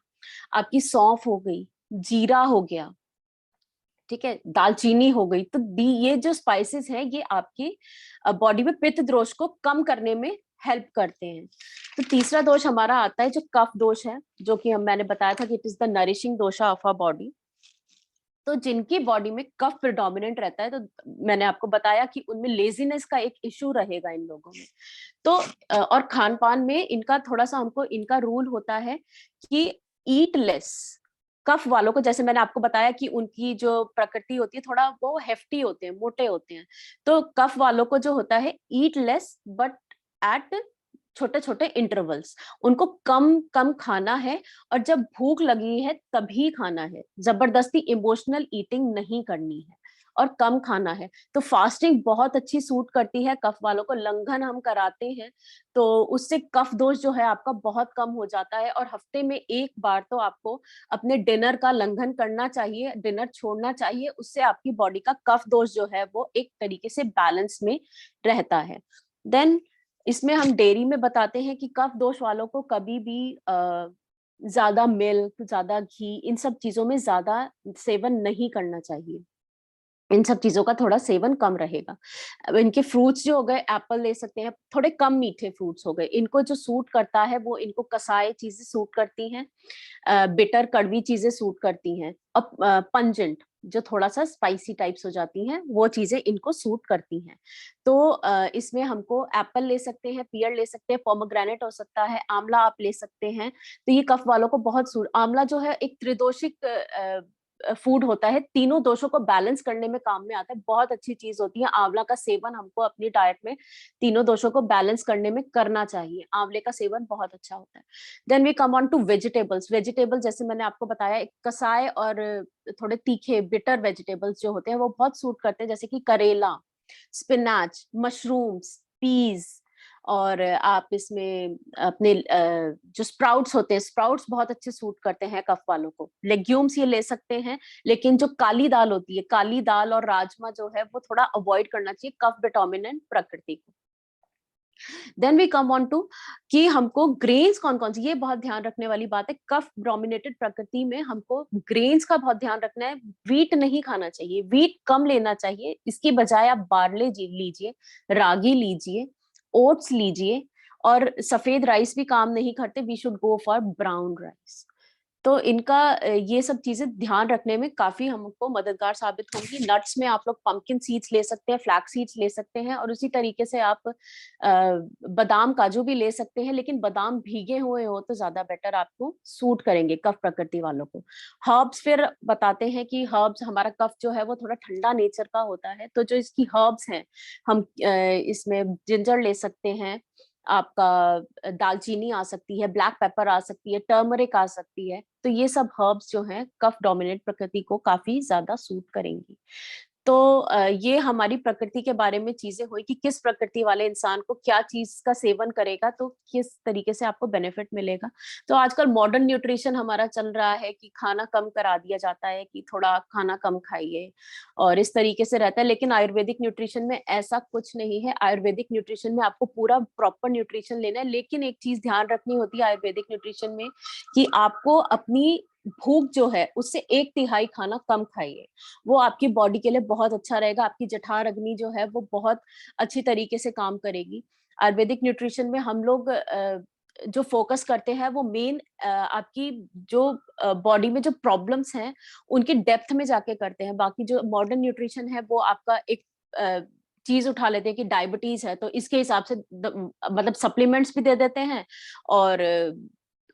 आपकी सौंफ हो गई, जीरा हो गया, ठीक है, दालचीनी हो गई। तो ये जो स्पाइसेस हैं ये आपकी बॉडी में पित्त दोष को कम करने में हेल्प करते हैं। तो तीसरा दोष हमारा आता है जो कफ दोष है, जो कि मैंने बताया था कि it is the nourishing dosha of our body. तो जिनकी बॉडी में कफ प्रिडोमिनेंट रहता है, तो मैंने आपको बताया कि उनमें लेजीनेस का एक इशू रहेगा इन लोगों में। तो और खान पान में इनका थोड़ा सा, हमको इनका रूल होता है कि ईट लेस। कफ वालों को, जैसे मैंने आपको बताया कि उनकी जो प्रकृति होती है थोड़ा वो हेफ्टी होते हैं, मोटे होते हैं, तो कफ वालों को जो होता है ईट लेस बट एट छोटे छोटे इंटरवल्स। उनको कम कम खाना है और जब भूख लगी है तभी खाना है, जबरदस्ती इमोशनल ईटिंग नहीं करनी है और कम खाना है। तो फास्टिंग बहुत अच्छी सूट करती है कफ वालों को। लंघन हम कराते हैं तो उससे कफ दोष जो है आपका बहुत कम हो जाता है। और हफ्ते में एक बार तो आपको अपने डिनर का लंघन करना चाहिए, डिनर छोड़ना चाहिए। उससे आपकी बॉडी का कफ दोष जो है वो एक तरीके से बैलेंस में रहता है। देन इसमें हम डेयरी में बताते हैं कि कफ दोष वालों को कभी भी ज्यादा मिल्क, ज्यादा घी, इन सब चीजों में ज्यादा सेवन नहीं करना चाहिए। इन सब चीजों का थोड़ा सेवन कम रहेगा। अब इनके फ्रूट्स जो हो गए, एप्पल ले सकते हैं, थोड़े कम मीठे फ्रूट्स हो गए। इनको जो सूट करता है वो, इनको कसाए चीजें सूट करती हैं, बिटर कड़वी चीजें सूट करती हैं। अब पंजेंट जो थोड़ा सा स्पाइसी टाइप्स हो जाती हैं वो चीजें इनको सूट करती हैं। तो इसमें हमको एप्पल ले सकते हैं, पियर ले सकते हैं, पोमोग्रेनेट हो सकता है, आंवला आप ले सकते हैं। तो ये कफ वालों को बहुत सूट। आंवला जो है एक त्रिदोषिक फूड होता है, तीनों दोषों को बैलेंस करने में काम में आता है। बहुत अच्छी चीज होती है आंवला का सेवन। हमको अपनी डाइट में तीनों दोषों को बैलेंस करने में करना चाहिए। आंवले का सेवन बहुत अच्छा होता है। Then we come on to vegetables. Vegetable जैसे मैंने आपको बताया, एक कसाए और थोड़े तीखे बिटर वेजिटेबल्स जो होते हैं वो बहुत सूट करते हैं, जैसे कि करेला, स्पिनाच, मशरूम्स, पीज। और आप इसमें अपने जो स्प्राउट्स होते हैं, स्प्राउट्स बहुत अच्छे सूट करते हैं कफ वालों को। लेग्यूम्स ये ले सकते हैं, लेकिन जो काली दाल होती है, काली दाल और राजमा जो है वो थोड़ा अवॉइड करना चाहिए कफ प्रेडोमिनेंट प्रकृति को। Then we come on to कि हमको ग्रेन्स कौन कौन सी, ये बहुत ध्यान रखने वाली बात है। कफ डोमिनेटेड प्रकृति में हमको ग्रेन्स का बहुत ध्यान रखना है। व्हीट नहीं खाना चाहिए, व्हीट कम लेना चाहिए। इसकी बजाय आप बार्ले लीजिए, रागी लीजिए, ओट्स लीजिए। और सफेद राइस भी काम नहीं करते, we should go for brown rice. तो इनका ये सब चीजें ध्यान रखने में काफी हमको मददगार साबित होंगी। नट्स में आप लोग पंपकिन सीड्स ले सकते हैं, फ्लैक्स सीड्स ले सकते हैं, और उसी तरीके से आप बादाम, काजू भी ले सकते हैं, लेकिन बादाम भीगे हुए हो तो ज्यादा बेटर, आपको सूट करेंगे कफ प्रकृति वालों को। हर्ब्स फिर बताते हैं कि हर्ब्स, हमारा कफ जो है वो थोड़ा ठंडा नेचर का होता है, तो जो इसकी हर्ब्स हैं, हम इसमें जिंजर ले सकते हैं, आपका दालचीनी आ सकती है, ब्लैक पेपर आ सकती है, टर्मरिक आ सकती है। तो ये सब हर्ब्स जो हैं कफ डोमिनेंट प्रकृति को काफी ज्यादा सूट करेंगी। तो ये हमारी प्रकृति के बारे में चीजें हुई कि किस प्रकृति वाले इंसान को क्या चीज का सेवन करेगा तो किस तरीके से आपको बेनिफिट मिलेगा। तो आजकल मॉडर्न न्यूट्रिशन हमारा चल रहा है कि खाना कम करा दिया जाता है कि थोड़ा खाना कम खाइए और इस तरीके से रहता है, लेकिन आयुर्वेदिक न्यूट्रिशन में ऐसा कुछ नहीं है। आयुर्वेदिक न्यूट्रिशन में आपको पूरा प्रॉपर न्यूट्रिशन लेना है, लेकिन एक चीज ध्यान रखनी होती है आयुर्वेदिक न्यूट्रिशन में कि आपको अपनी भूख जो है उससे 1/3 खाना कम खाइए। वो आपकी बॉडी के लिए बहुत अच्छा रहेगा। आपकी जठर अग्नि जो है वो बहुत अच्छी तरीके से काम करेगी। आयुर्वेदिक न्यूट्रिशन में हम लोग जो फोकस करते हैं वो मेन आपकी जो बॉडी में जो प्रॉब्लम्स हैं उनकी डेप्थ में जाके करते हैं। बाकी जो मॉडर्न न्यूट्रिशन है वो आपका एक चीज उठा लेते हैं कि डायबिटीज है तो इसके हिसाब से मतलब सप्लीमेंट्स भी दे देते हैं और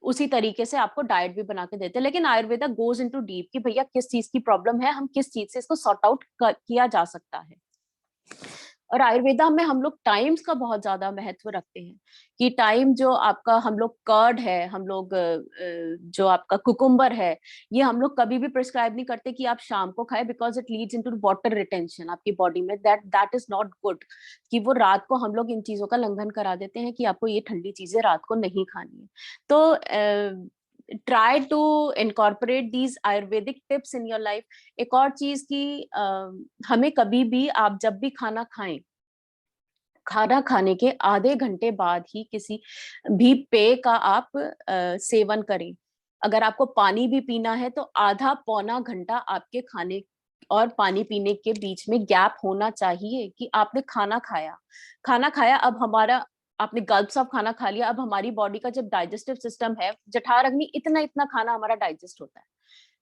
उसी तरीके से आपको डाइट भी बना के देते हैं। लेकिन आयुर्वेदा गोज इनटू डीप कि भैया किस चीज की प्रॉब्लम है, हम किस चीज से इसको सॉर्ट आउट किया जा सकता है। और आयुर्वेदा में हम लोग टाइम्स का बहुत ज्यादा महत्व रखते हैं कि टाइम जो आपका, हम लोग कर्ड है, हम लोग जो आपका कुकुम्बर है, ये हम लोग कभी भी प्रिस्क्राइब नहीं करते कि आप शाम को खाएं, because it leads into water retention आपकी बॉडी में, दैट इज नॉट गुड। कि वो रात को हम लोग इन चीजों का लंघन करा देते हैं कि आपको ये ठंडी चीजें रात को नहीं खानी है। तो try to incorporate these Ayurvedic tips in your life। एक और चीज की हमें कभी भी, आप जब भी खाना खाएं, खाना खाने के आधे घंटे बाद ही किसी भी पेय का आप सेवन करें। अगर आपको पानी भी पीना है तो आधा पौना घंटा आपके खाने और पानी पीने के बीच में गैप होना चाहिए कि आपने खाना खाया। अब हमारा, आपने गल्प्स ऑफ खाना खा लिया, अब हमारी बॉडी का जब डाइजेस्टिव सिस्टम है, जठर अग्नि, इतना इतना खाना हमारा डाइजेस्ट होता है।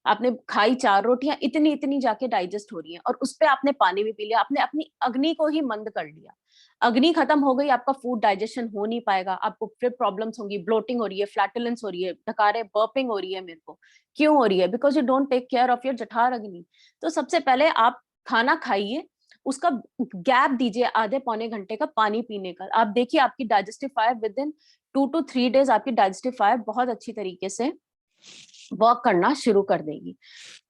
आपने खाई 4 रोटियां, इतनी इतनी जाके डाइजेस्ट हो रही हैं, और उस पे आपने पानी भी पी लिया, आपने अपनी अग्नि को ही मंद कर लिया। अग्नि खत्म हो गई, आपका फूड डाइजेशन हो नहीं पाएगा, आपको फिर प्रॉब्लम्स होंगी, ब्लोटिंग हो रही है, फ्लैटुलेंस हो रही है, डकारे, बर्पिंग हो रही है। मेरे को क्यों हो रही है? Because you don't take care of your jathar agni. तो सबसे पहले आप खाना खाइए, उसका गैप दीजिए आधे पौने घंटे का पानी पीने का। आप देखिए आपकी digestive fire with in 2 to 3 days आपकी डाइजेस्टिव फायर बहुत अच्छी तरीके से वर्क करना शुरू कर देगी।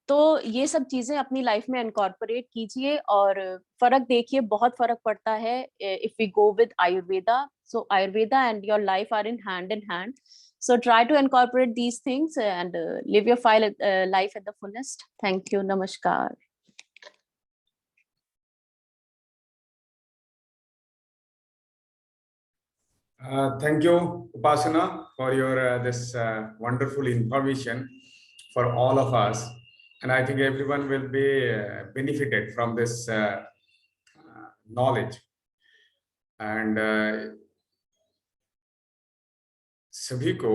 तो ये सब चीजें अपनी लाइफ में इनकॉर्पोरेट कीजिए और फर्क देखिए, बहुत फर्क पड़ता है if we go with Ayurveda. So Ayurveda and your life are in hand. So try to incorporate these things and live your life at the fullest. Thank you. Namaskar. Thank you, Upasana, for your this wonderful information for all of us, and I think everyone will be benefited from this knowledge. And सभी को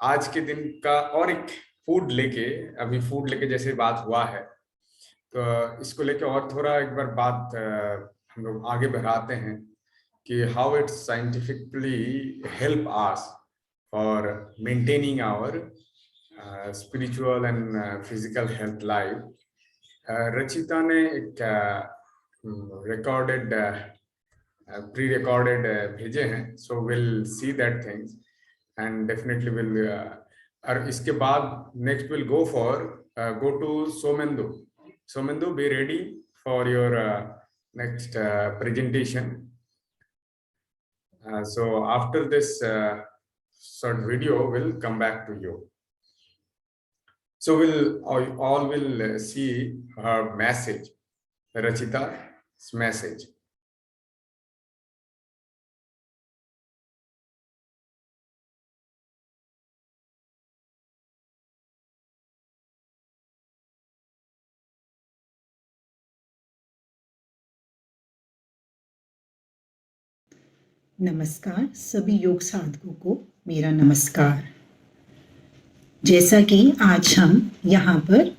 आज के दिन का और एक food लेके जैसे बात हुआ है, तो इसको लेके और थोड़ा एक बार बात हम लोग आगे बढ़ाते हैं कि how it scientifically help us for maintaining our spiritual and physical health life. Rachita ने एक recorded pre-recorded भेजे हैं, so we'll see that things and definitely will और इसके बाद next we'll go to Somendu, be ready for your next presentation. So after this short video, we'll come back to you. So we'll all will see her message, Rachita's message. नमस्कार सभी योग साधकों को मेरा नमस्कार। जैसा कि आज हम यहाँ पर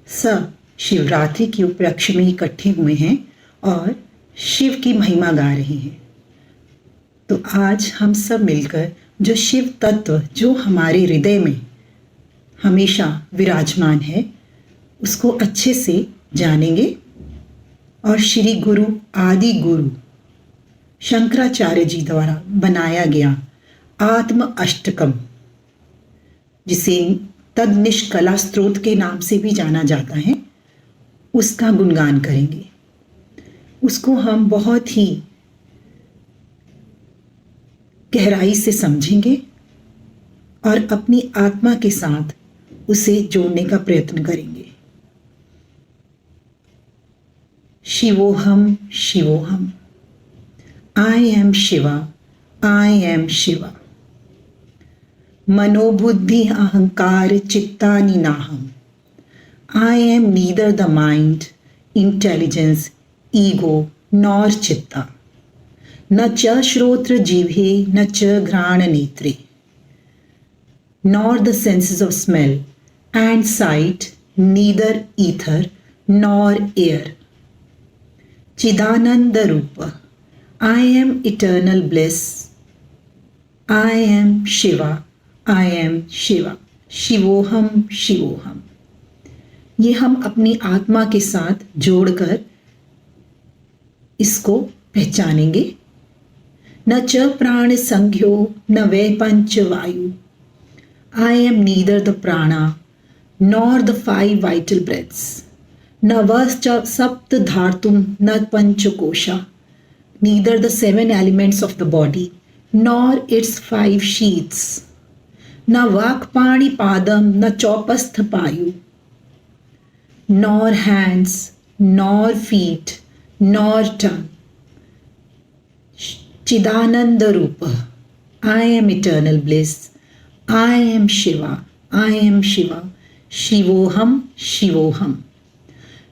सब शिवरात्रि के उपलक्ष्य में इकट्ठे हुए हैं और शिव की महिमा गा रहे हैं, तो आज हम सब मिलकर जो शिव तत्व जो हमारे हृदय में हमेशा विराजमान है उसको अच्छे से जानेंगे और श्री गुरु आदि गुरु शंकराचार्य जी द्वारा बनाया गया आत्म अष्टकम, जिसे तदनिष्कला स्तोत्र के नाम से भी जाना जाता है, उसका गुणगान करेंगे। उसको हम बहुत ही गहराई से समझेंगे और अपनी आत्मा के साथ उसे जोड़ने का प्रयत्न करेंगे। शिवोहम शिवोहम, I am Shiva, I am Shiva. Manobuddhi ahankar chittani naham. I am neither the mind, intelligence, ego, nor chitta. Na cha shrotra jivhe, na cha grana netre. Nor the senses of smell and sight, neither ether nor air. Chidananda Rupa. I am eternal bliss. I am Shiva. I am Shiva, शिवोहम शिवोहम। ये हम अपनी आत्मा के साथ जोड़कर इसको पहचानेंगे। न च प्राण संज्ञो न वै पंच वायु, आई एम नीदर द प्राणा नॉर द 5 वाइटल ब्रेथ्स, न वश्च सप्त धातुम न पंचकोशा, neither the 7 elements of the body nor its 5 sheaths, na vakpani padam na chaupastha payu, nor hands nor feet nor tongue. Chidananda Rupa, I am eternal bliss, I am Shiva, I am Shiva, Shivoham Shivoham.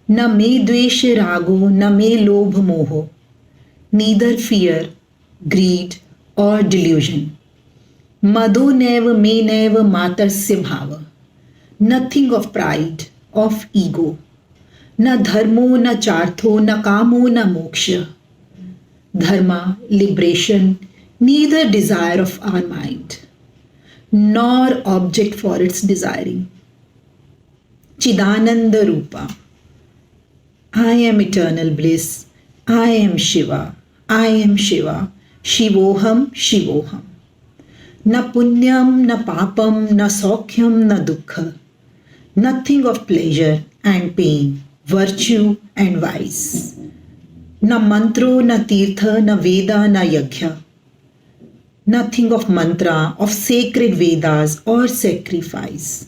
Na me dvesh rago na me lobh moho, neither fear, greed or delusion. Madhu neva me neva matarsya bhava, nothing of pride, of ego. Na dharmo na chartho na kamo na moksha. Dharma, liberation, neither desire of our mind, nor object for its desiring. Chidananda Rupa, I am eternal bliss, I am Shiva, I am Shiva, Shivoham Shivoham. Na punyam, na papam, na saukhyam, na dukkha. Nothing of pleasure and pain, virtue and vice. Na mantro, na tirtha, na veda, na yajna. Nothing of mantra, of sacred Vedas or sacrifice.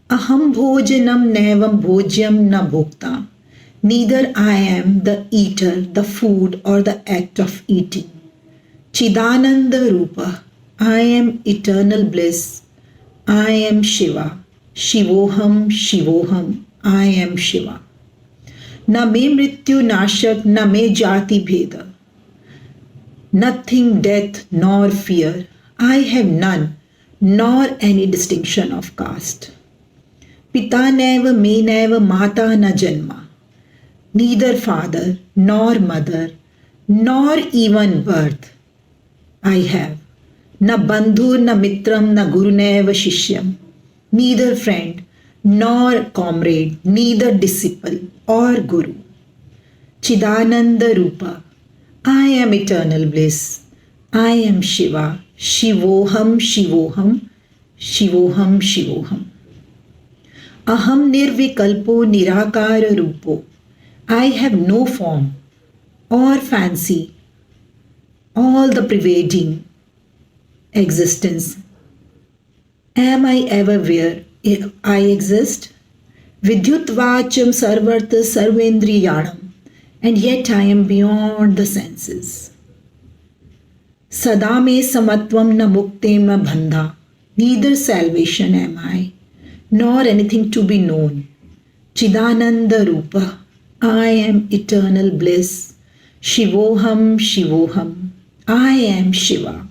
Aham bhojanam nevam bhojyam na bhokta. Neither I am the eater, the food, or the act of eating. Chidananda Rupa, I am eternal bliss, I am Shiva, Shivoham Shivoham, I am Shiva. Na me mrityu nashak, na me jati bheda. Nothing death nor fear, I have none, nor any distinction of caste. Pita neva me neva mata na janma. Neither father nor mother nor even birth I have. Na bandhu na mitram na guru neva shishyam, neither friend nor comrade, neither disciple or guru. Chidananda Rupa, I am eternal bliss, I am Shiva, Shivoham Shivoham, Shivoham Shivoham. Aham nirvikalpo nirakara rupo, I have no form or fancy, all the pervading existence. Am I ever where I exist? Vidyut vacham sarvartha sarvendriyanam, and yet I am beyond the senses. Sadame samatvam na muktem na bandha, neither salvation am I, nor anything to be known. Chidananda Rupa, I am eternal bliss, Shivoham Shivoham, I am Shiva,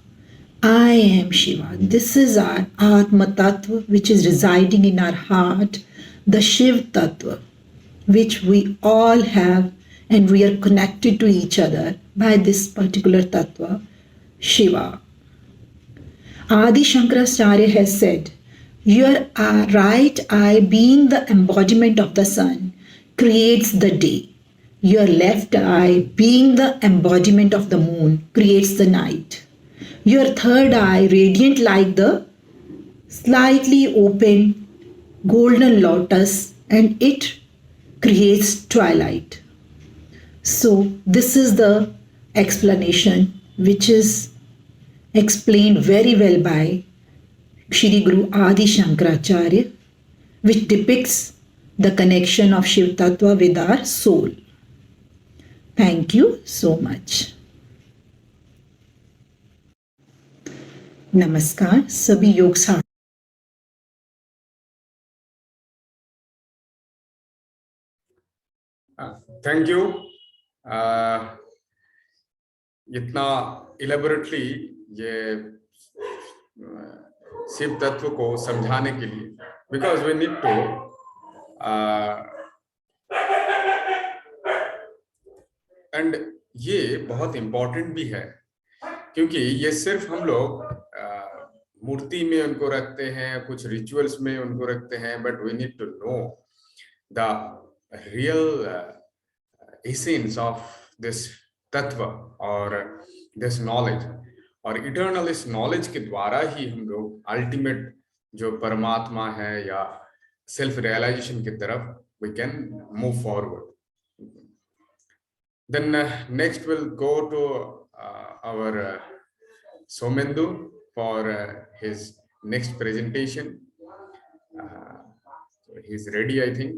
I am Shiva. This is our Atma Tattva which is residing in our heart, the Shiv Tattva which we all have, and we are connected to each other by this particular Tattva, Shiva. Adi Shankaracharya has said, your right eye being the embodiment of the sun creates the day. Your left eye being the embodiment of the moon creates the night. Your third eye radiant like the slightly open golden lotus, and it creates twilight. So this is the explanation which is explained very well by Shri Guru Adi Shankaracharya, which depicts the connection of Shiv Tattva with our soul. Thank you so much. नमस्कार सभी योग साथ thank you इतना elaborately ये शिव तत्व को समझाने के लिए, because we need to and ये बहुत इम्पोर्टेंट भी है, क्योंकि ये सिर्फ हम लोग मूर्ति में उनको रखते हैं, कुछ रिचुअल्स में उनको रखते हैं, but we need to know the real essence of this तत्व और दिस नॉलेज। और इटर्नल इस नॉलेज के द्वारा ही हम लोग अल्टीमेट जो परमात्मा है या सेल्फ रियलाइजेशन की तरफ we can move forward. Then next we'll go to our Somendu for his next presentation. So he's ready, I think.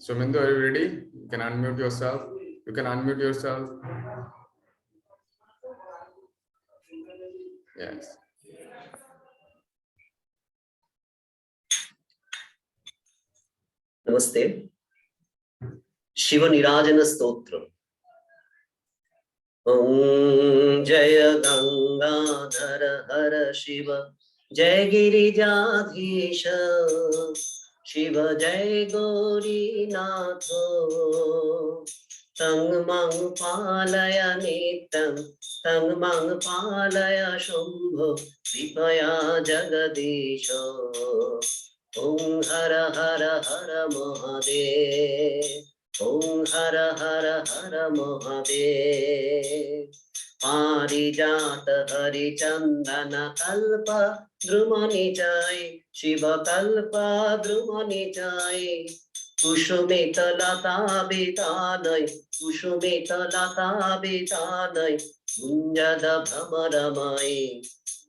Somendu, are you ready? You can unmute yourself. You can unmute yourself. Yes. नमस्ते। शिव निराजन स्तोत्र। ओम जय गंगाधर हर शिव, जय गिरिजाधीश शिव, जय गौरीनाथ। तं मं पालय नित्यं, तं मं पालय शंभो, कृपया जगदीश। ओम हर हर हर महादेव, ओम हर हर हर महादेव। पारिजात हरिचंदन कल्प द्रुमनिचय, शिव कल्प द्रुमनिचय। कुसुमित लता बितानय, कुसुमित लता बितानय, कुंजद भ्रमरमय।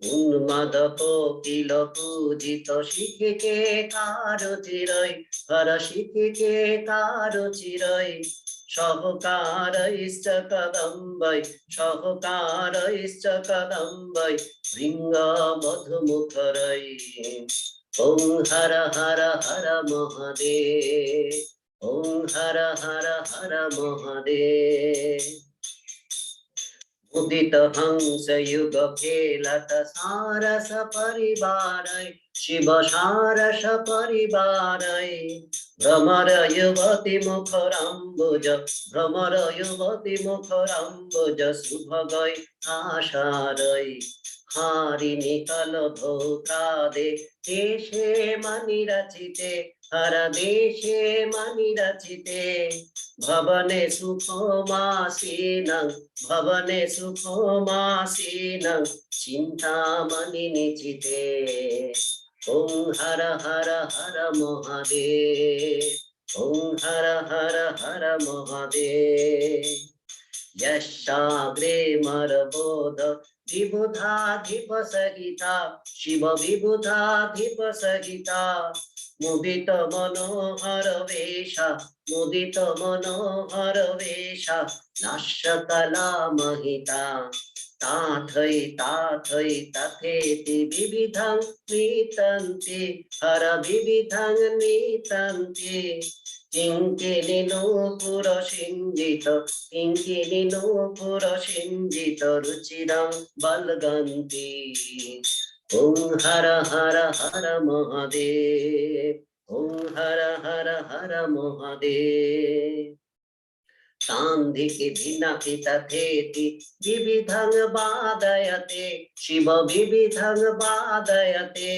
उन्मद कोकिल पूजित शिखिके कारो चिरय, हर शिखिके कारो चिरय। सहकारैश्च कदम्बै, सहकारैश्च कदम्बै, भृङ्ग मधुमुखरै। ओम हर हर हर महादेव, ओम हर हर हर महादेव। उदित हंस युग खेलत सारस परिवारै, शिव सारस परिवारै। भ्रमर युवती मुखरंबुज, भ्रमर युवती मुखरंबुज, सुभगै आशारै। हारिणी कलधौत्रादे देशे मणि रचिते, हर देशे मणि रचिते। भवने सुखमासीनं, भवने सुखमासीनं, चिंतामणि निचिते। ओम हर हर हर महादेव, ओम हर हर हर महादेव। यशाग्रे मरबोध विबुधाधिप सहिता, शिव विबुधाधिप सहिता। मुदित मनोहर वेशा, मुदित मनोहर वेशा, नाश्यकला महिता। ताथै ताथै तथेति विविधं नीतन्ति, हर विविधं नीतन्ति। किंकिनी नूपुर सिंजित, किंकिनी नूपुर सिंजित, रुचिरं बल्गन्ति। ओम हर हर हर महादेव, ओम हर हर हर महादेव। सांधिके भिन्नति तथेति विविधं वादयते, शिव विविधं वादयते।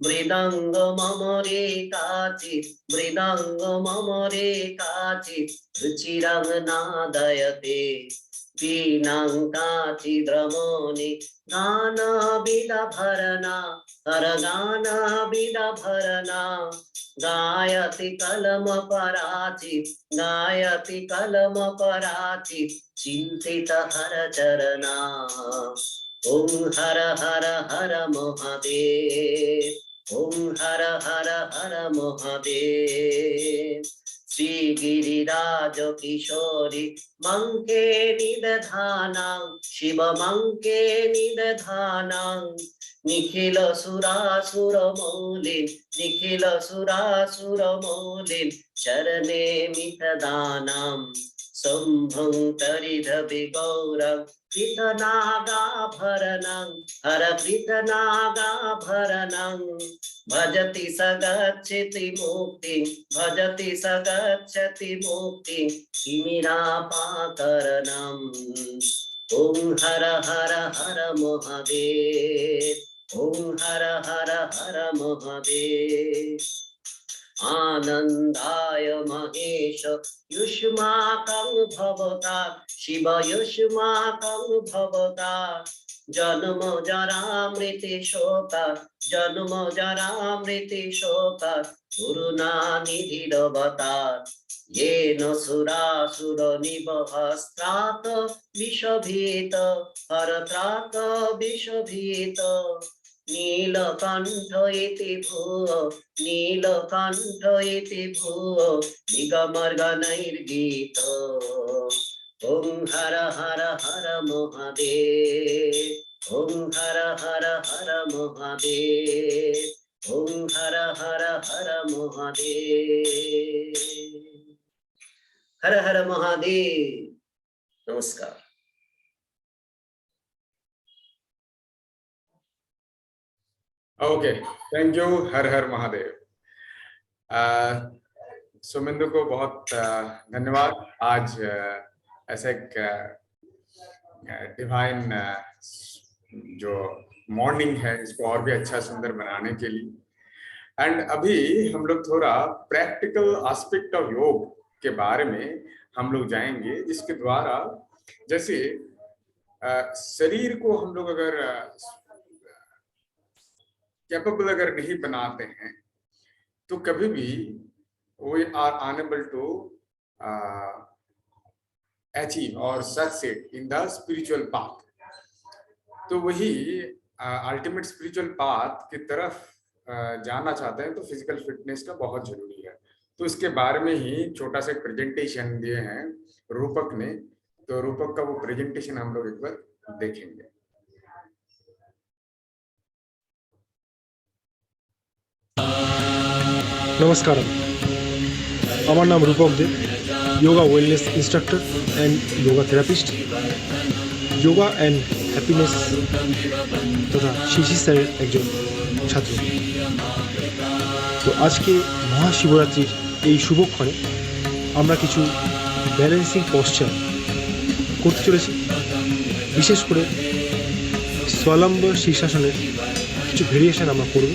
मृदंग ममरे काचित्, मृदंग ममरे काचित्, रुचिरं नादयते। वीणां काचिद्रमणि गानविलभरणा, हर गानविलभरणा। गायति कलमपराचित्, गायति कलमपराचित्, चिन्तित हर चरणा। ओम हर हर हर महादेव, ओम हर हर हर महादेव। श्री गिरिराज किशोरी मंके निदधानां, शिव मंके निदधानां। निखिल सुरासुर मौलिन, निखिल सुरासुर मौलिन, चरणे मितदानां। शंभं तरिधवि गौरं कृतनागाभरणं, हर कृतनागाभरणं। भजति स गच्छति मुक्तिं, भजति स गच्छति मुक्तिं, किमिरापाकरणम्। ओम हर हर हर महादेव, ओम हर हर हर महादेव आनंदाय महेश युष्माकं भवता शिव युष्माकं भवता जन्म जरा मृत्यु शोका जन्म जरा मृत्यु शोका करुणा निधिरवता येन सुरासुर निवहस्त्रात् विषभीत हरत्रात् विषभीत नीलकण्ठ इति भूः नीलकण्ठ इति भूः निगमर्गनैर्गीत ओम हर हर हर महादेव ओम हर हर हर महादेव ओम हर हर हर महादेव हर हर महादेव नमस्कार ओके थैंक यू हर हर महादेव सुमिंदु को बहुत धन्यवाद आज ऐसे एक डिवाइन जो मॉर्निंग है इसको और भी अच्छा सुंदर बनाने के लिए एंड अभी हम लोग थोड़ा प्रैक्टिकल एस्पेक्ट ऑफ योग के बारे में हम लोग जाएंगे जिसके द्वारा जैसे शरीर को हम लोग अगर कैपेबल अगर नहीं बनाते हैं तो कभी भी we are unable to achieve or succeed in the spiritual path. तो वही अल्टीमेट स्पिरिचुअल पाथ की तरफ जाना चाहते हैं तो फिजिकल फिटनेस का बहुत जरूरी है। तो इसके बारे में ही छोटा सा प्रेजेंटेशन दिए हैं रूपक ने, तो रूपक का वो प्रेजेंटेशन हम लोग एक बार देखेंगे। नमस्कार আমার নাম Rupak Dev yoga wellness instructor and yoga therapist yoga and happiness तथा शिशि सर একজন ছাত্র তো আজকে মহাশিবরাত্রির এই শুভক্ষণে আমরা কিছু ব্যালেন্সিং পশ্চার করতে চলেছি বিশেষ করে স্বলম্ব শীর্ষাসনের কিছু ভেরিয়েশন আমরা করব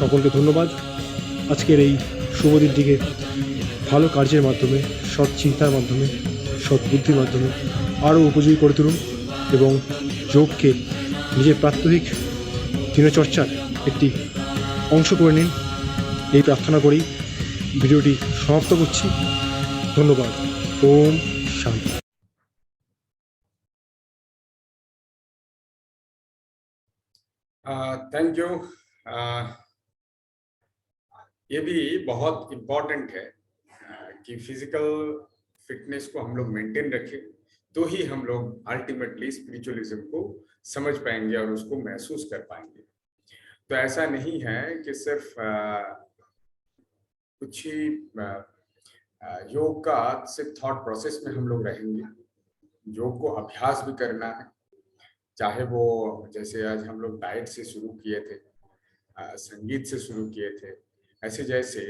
সকলকে ধন্যবাদ আজকের এই শুভ দিনটিকে ভালো কার্যের মাধ্যমে সৎ চিন্তার মাধ্যমে সৎ বুদ্ধির মাধ্যমে আরও উপযোগী করে তুলুন এবং যোগকে নিজের প্রাত্যহিক দিনচর্চার একটি অংশ করে নিন এই প্রার্থনা করেই ভিডিওটি সমাপ্ত করছি ধন্যবাদ। ओम शांति। Thank you. ये भी बहुत इम्पोर्टेंट है कि फिजिकल फिटनेस को हम लोग मेंटेन रखें, तो ही हम लोग अल्टीमेटली स्पिरिचुअलिज्म को समझ पाएंगे और उसको महसूस कर पाएंगे। तो ऐसा नहीं है कि सिर्फ कुछ ही योग का सिर्फ थॉट प्रोसेस में हम लोग रहेंगे। योग को अभ्यास भी करना है, चाहे वो जैसे आज हम लोग डाइट से शुरू किए थे, संगीत से शुरू किए थे, ऐसे जैसे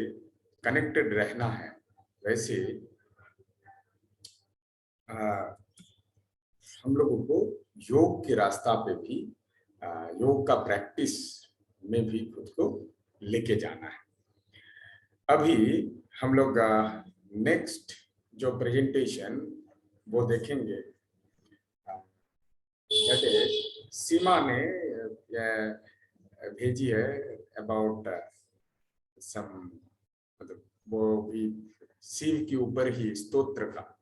कनेक्टेड रहना है, वैसे हम लोगों को योग के रास्ता पे भी योग का प्रैक्टिस में भी खुद को लेके जाना है। अभी हम लोग नेक्स्ट जो प्रेजेंटेशन वो देखेंगे, सीमा ने भेजी है अबाउट सम, मतलब वो भी शिव के ऊपर ही स्तोत्र का।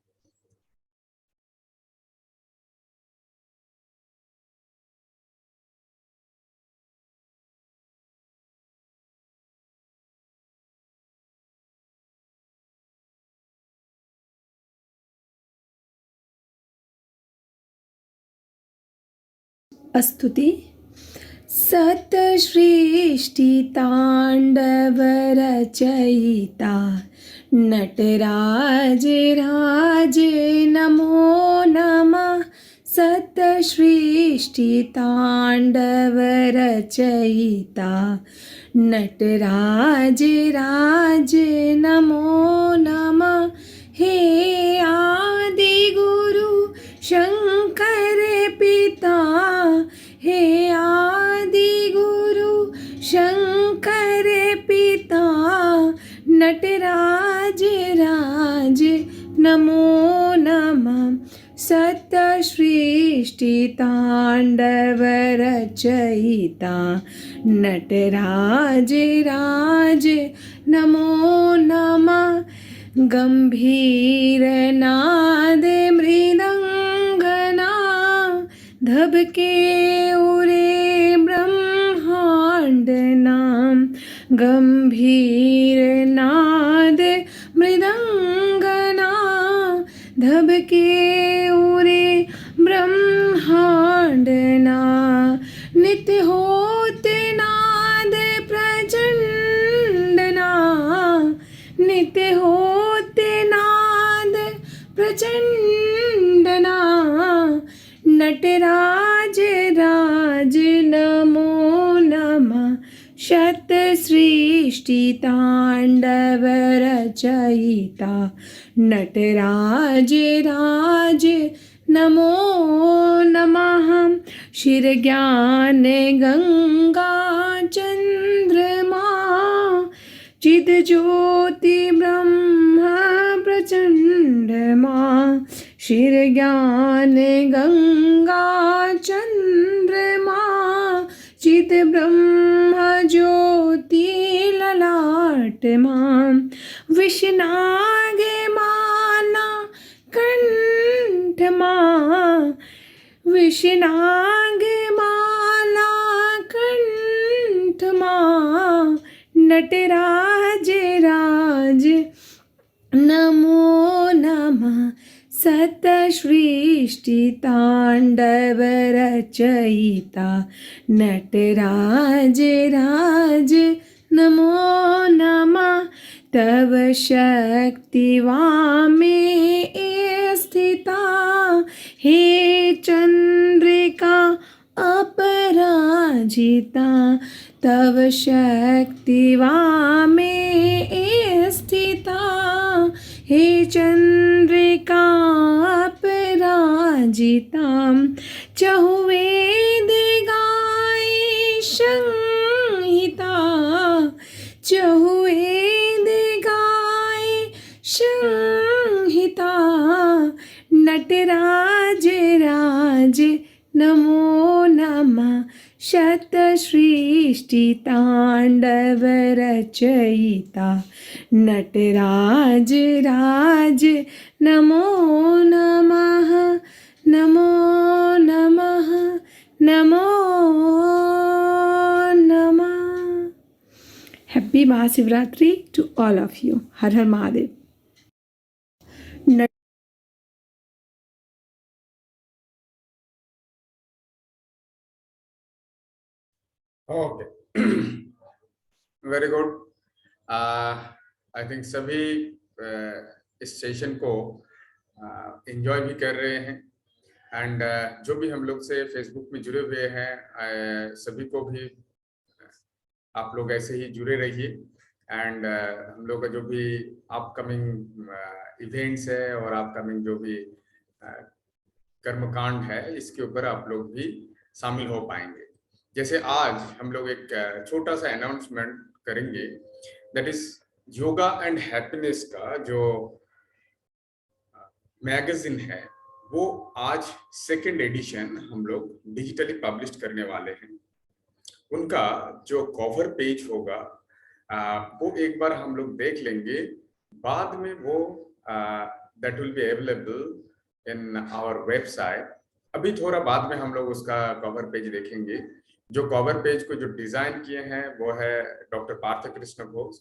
स्तुति। सतसृष्टिताण्डवरचयिता नटराज राज नमो नमः। सतसृष्टिताण्डवरचयिता नटराज राज नमो नमः। हे आदि गुरु शंकर पिता, हे आदि गुरु शंकर पिता, नटराज राज नमो नमः। सतसृष्टिताण्डवरचयिता नटराज राज नमो नमः। गंभीरनाद मृदंगना धबके उरे ब्रह्मांड नाम। गंभीरनाद मृदंगना धबके उरे ब्रह्मांड ना। नित्य होते नाद प्रचंड ना, नित्य होते नाद प्रचंड ना। नटराज राज नमो नमः। शतसृष्टिताण्डवरचयिता नटराज राज नमो नमः। शिरज्ञान गंगा चंद्रमा चिद ज्योति ब्रह्म प्रचंडमा। शिरज्ञान गंगा चंद्रमा चिद ब्रह्म ज्योति ललाटमा। विषनाग माना कंठमा, विषनाग माला कंठमा। नटराज राज नमो नमः। सतसृष्टिताण्डवरचयिता नटराज राज नमो नमः। तव शक्ति वामे स्थिता, हे चंद्रिका अपराजिता। तव शक्ति वामे स्थिता, हे चंद्रिका अपराजिता। चहुवेद गाये संहिता, चहुवेद गाये संहिता। नटराज राज नमो नमः। शतसृष्टिताण्डवरचयिता नटराज राज नमो नमः नमो नमः नमो नमः. Happy Mahashivratri to all of you. Har Har Mahadev. Okay, very good. I think सभी इस सेशन को एंजॉय भी कर रहे हैं एंड जो भी हम लोग से फेसबुक में जुड़े हुए हैं सभी को भी आप लोग ऐसे ही जुड़े रहिए एंड हम लोग का जो भी अपकमिंग इवेंट्स है और अपकमिंग जो भी कर्मकांड है इसके ऊपर आप लोग भी शामिल हो पाएंगे. जैसे आज हम लोग एक छोटा सा अनाउंसमेंट करेंगे, that is yoga and happiness का जो मैगजीन है वो आज 2nd एडिशन हम लोग डिजिटली पब्लिश करने वाले हैं. उनका जो कवर पेज होगा वो एक बार हम लोग देख लेंगे, बाद में वो that will be available in our website. अभी थोड़ा बाद में हम लोग उसका कवर पेज देखेंगे. जो कवर पेज को जो डिजाइन किए हैं वो है डॉक्टर पार्थ कृष्ण घोष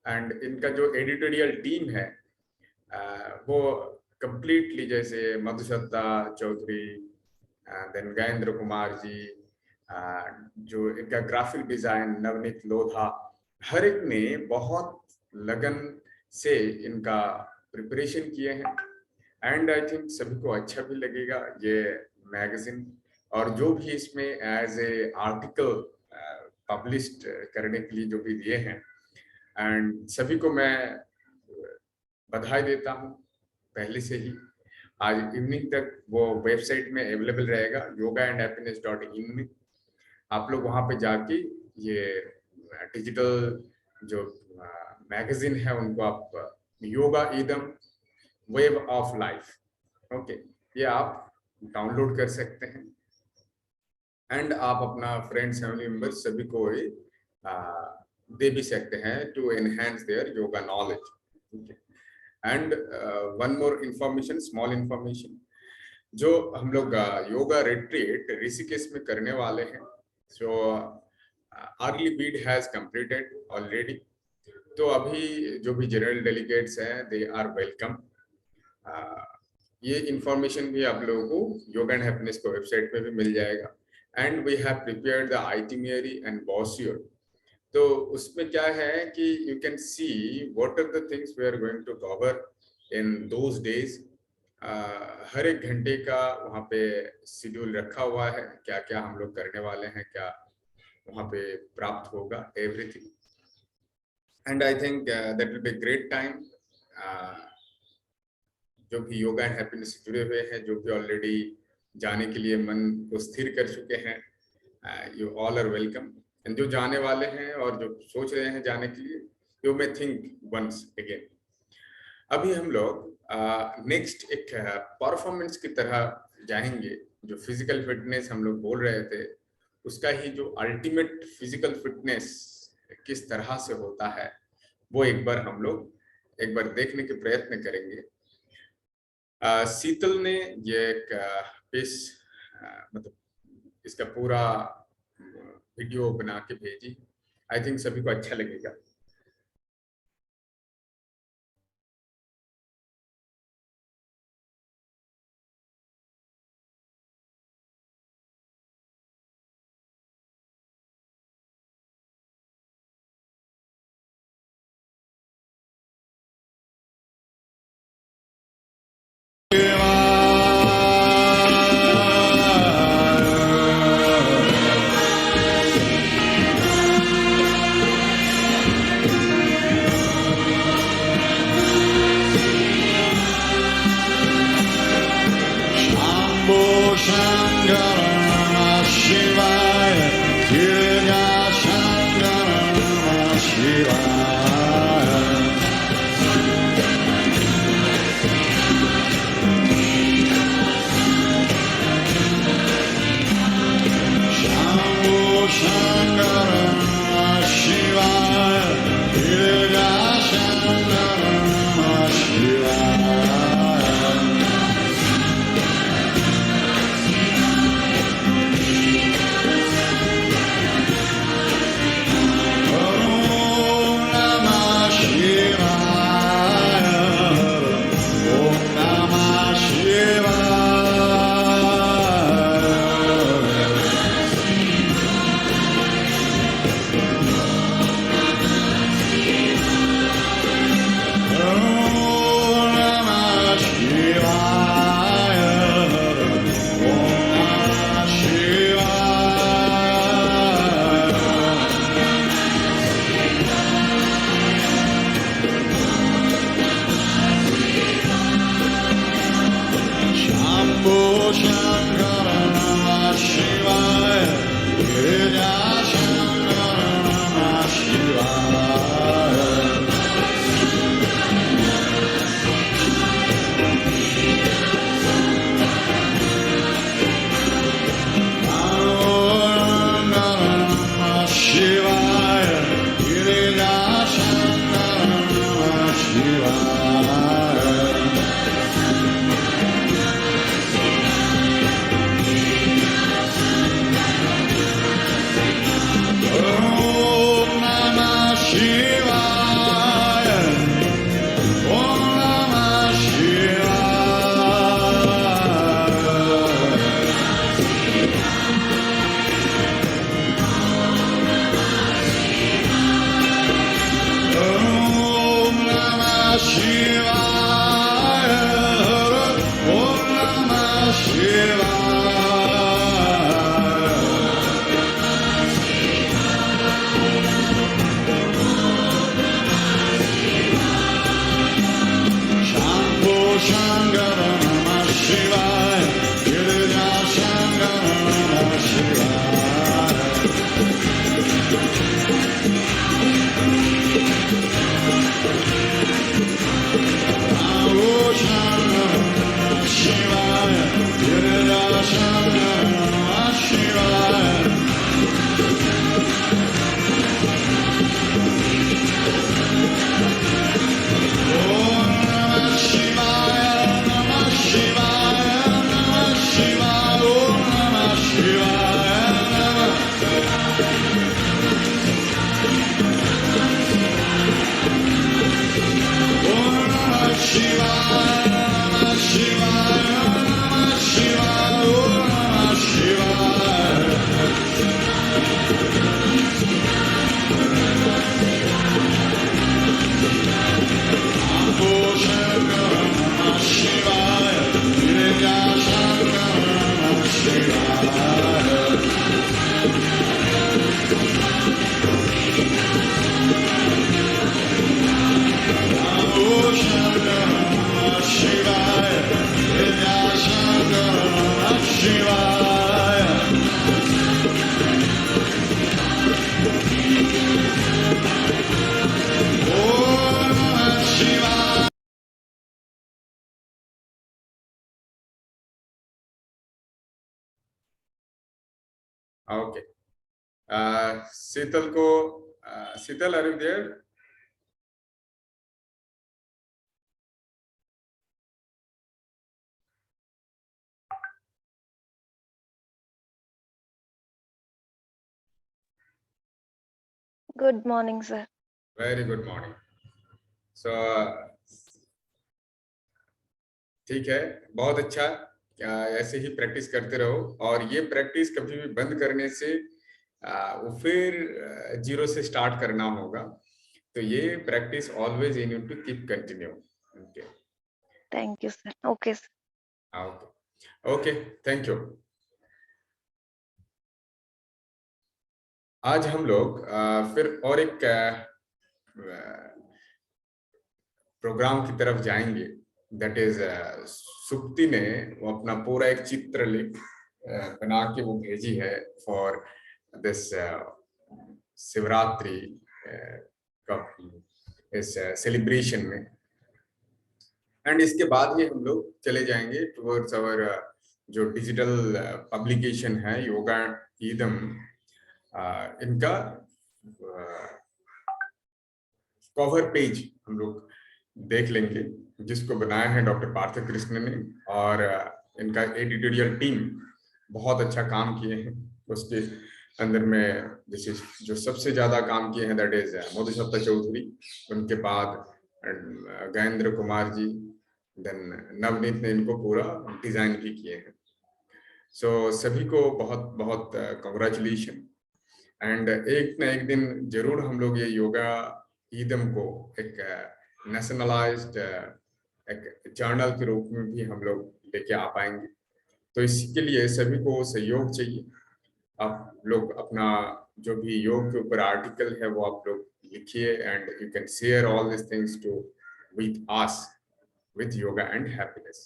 एंड इनका जो एडिटोरियल टीम है वो कंप्लीटली जैसे मधुश्रद्धा चौधरी, देन गजेंद्र कुमार जी, जो इनका ग्राफिक डिजाइन नवनीत लोधा, हर एक ने बहुत लगन से इनका प्रिपरेशन किए हैं एंड आई थिंक सभी को अच्छा भी लगेगा ये मैगजीन. और जो भी इसमें एज ए आर्टिकल पब्लिश्ड करने के लिए जो भी दिए हैं एंड सभी को मैं बधाई देता हूं पहले से ही. आज इवनिंग तक वो वेबसाइट में अवेलेबल रहेगा yogaandhappiness.in में. आप लोग वहां पे जाके ये डिजिटल जो मैगजीन है उनको आप योगा इदम वेव ऑफ लाइफ, ओके, ये आप डाउनलोड कर सकते हैं एंड आप अपना फ्रेंड्स फैमिली मेंबर्स सभी को दे भी सकते हैं to enhance their yoga knowledge. And one more information, small information, जो हम लोग योगा रिट्रीट ऋषिकेश में करने वाले हैं. So early bird has completed already. तो अभी जो भी जनरल डेलीगेट्स हैं दे आर वेलकम. ये इंफॉर्मेशन भी आप लोगों को योगा एंड हैप्पीनेस को वेबसाइट पे भी मिल जाएगा. And we have prepared the itinerary and brochure. तो उसमें क्या है कि you can see what are the things we are going to cover in those days. हर एक घंटे का वहाँ पे शेड्यूल रखा हुआ है, क्या क्या हम लोग करने वाले हैं, क्या वहाँ पे प्राप्त होगा, everything. And I think that will be great time. जो भी योगा एंड हैप्पीनेस से जुड़े हुए हैं, जो भी ऑलरेडी जाने के लिए मन को स्थिर कर चुके हैं, you all are welcome. And जो जाने वाले हैं और जो सोच रहे हैं जाने के लिए, you may think once again. अभी हम लोग नेक्स्ट एक परफॉर्मेंस की तरह जाएंगे. जो फिजिकल फिटनेस हम लोग बोल रहे थे, उसका ही जो अल्टीमेट फिजिकल फिटनेस किस तरह से होता है वो एक बार हम लोग एक बार देखने के प्रयत्न करेंगे. शीतल ने ये एक मतलब इसका पूरा वीडियो बना के भेजी. आई थिंक सभी को अच्छा लगेगा. Shivaya, ओके, शीतल को, Sheetal, are you there? Good morning, sir. Very good morning. So ठीक है, बहुत अच्छा, ऐसे ही प्रैक्टिस करते रहो, और ये प्रैक्टिस कभी भी बंद करने से वो फिर जीरो से स्टार्ट करना होगा, तो ये practice always you need to keep continue. Okay, Thank you, sir. Okay, sir. Okay, okay, thank you. आज हम लोग फिर और एक प्रोग्राम की तरफ जाएंगे, दैट इज सुप्ति ने वो अपना पूरा एक चित्र बना के वो भेजी है फॉर दिस शिवरात्रि इस सेलिब्रेशन में, एंड इसके बाद ही हम लोग चले जाएंगे टुवर्ड्स आवर जो डिजिटल पब्लिकेशन है योगा ईदम, इनका कवर पेज हम लोग देख लेंगे, जिसको बनाया है डॉक्टर पार्थ कृष्ण ने, और इनका एडिटोरियल टीम बहुत अच्छा काम किए हैं। उसके अंदर में जैसे जो सबसे ज्यादा काम किए हैं दैट इज मधुसप्ता चौधरी, उनके बाद गजेंद्र कुमार जी, देन नवनीत ने इनको पूरा डिजाइन भी किए हैं। सो सभी को बहुत बहुत कॉन्ग्रेचुलेशन, एंड एक ना एक दिन जरूर हम लोग ये योगा ईदम को एक नेशनलाइज्ड एक जर्नल के रूप में भी हम लोग लेके आ पाएंगे, तो इसके लिए सभी को सहयोग चाहिए। आप लोग अपना जो भी योग के ऊपर आर्टिकल है वो आप लोग लिखिए, and you can share all this things to with us with yoga and happiness.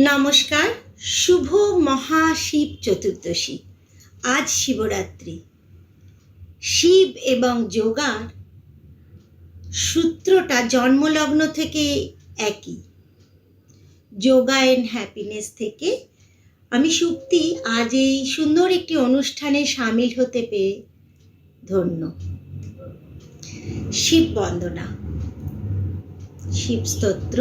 নমস্কার, শুভ মহাশিব চতুর্দশী। আজ শিবরাত্রি। শিব এবং যোগার সূত্রটা জন্মলগ্ন থেকে একই, যোগা এন্ড হ্যাপিনেস থেকে। আমি সুপ্তি আজ এই সুন্দর একটি অনুষ্ঠানে সামিল হতে পেরে ধন্য। শিব বন্দনা, শিব স্তোত্র।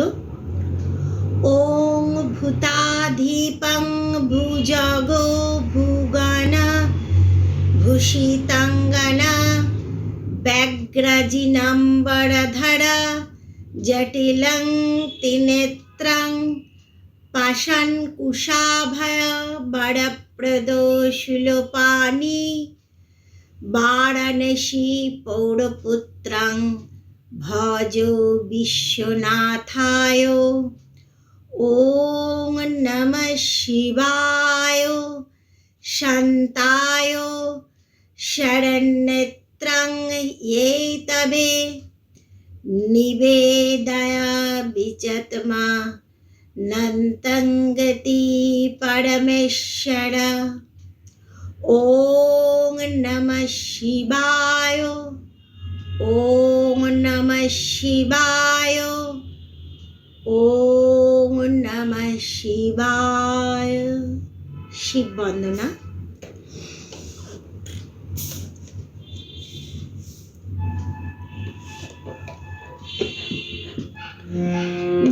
ওং ভূতাধিপং ভুজগো ভুগনা ভূষিতাঙ্গনা ব্যাঘ্রাজিনাম্বরধরা জটিলং ত্রিনেত্রং পাশানকুশাভয় বরপ্রদো শূলপাণি वाराणसी पौरपुत्रं भजो विश्वनाथाय। ॐ नमः शिवाय शान्ताय शरण्यत्रं ये तवे निवेदयामि च नन्तं गति परमेश्वर। ॐ नमः शिवाय ॐ नमः शिवाय ॐ नमः शिवाय। शिव वंदना।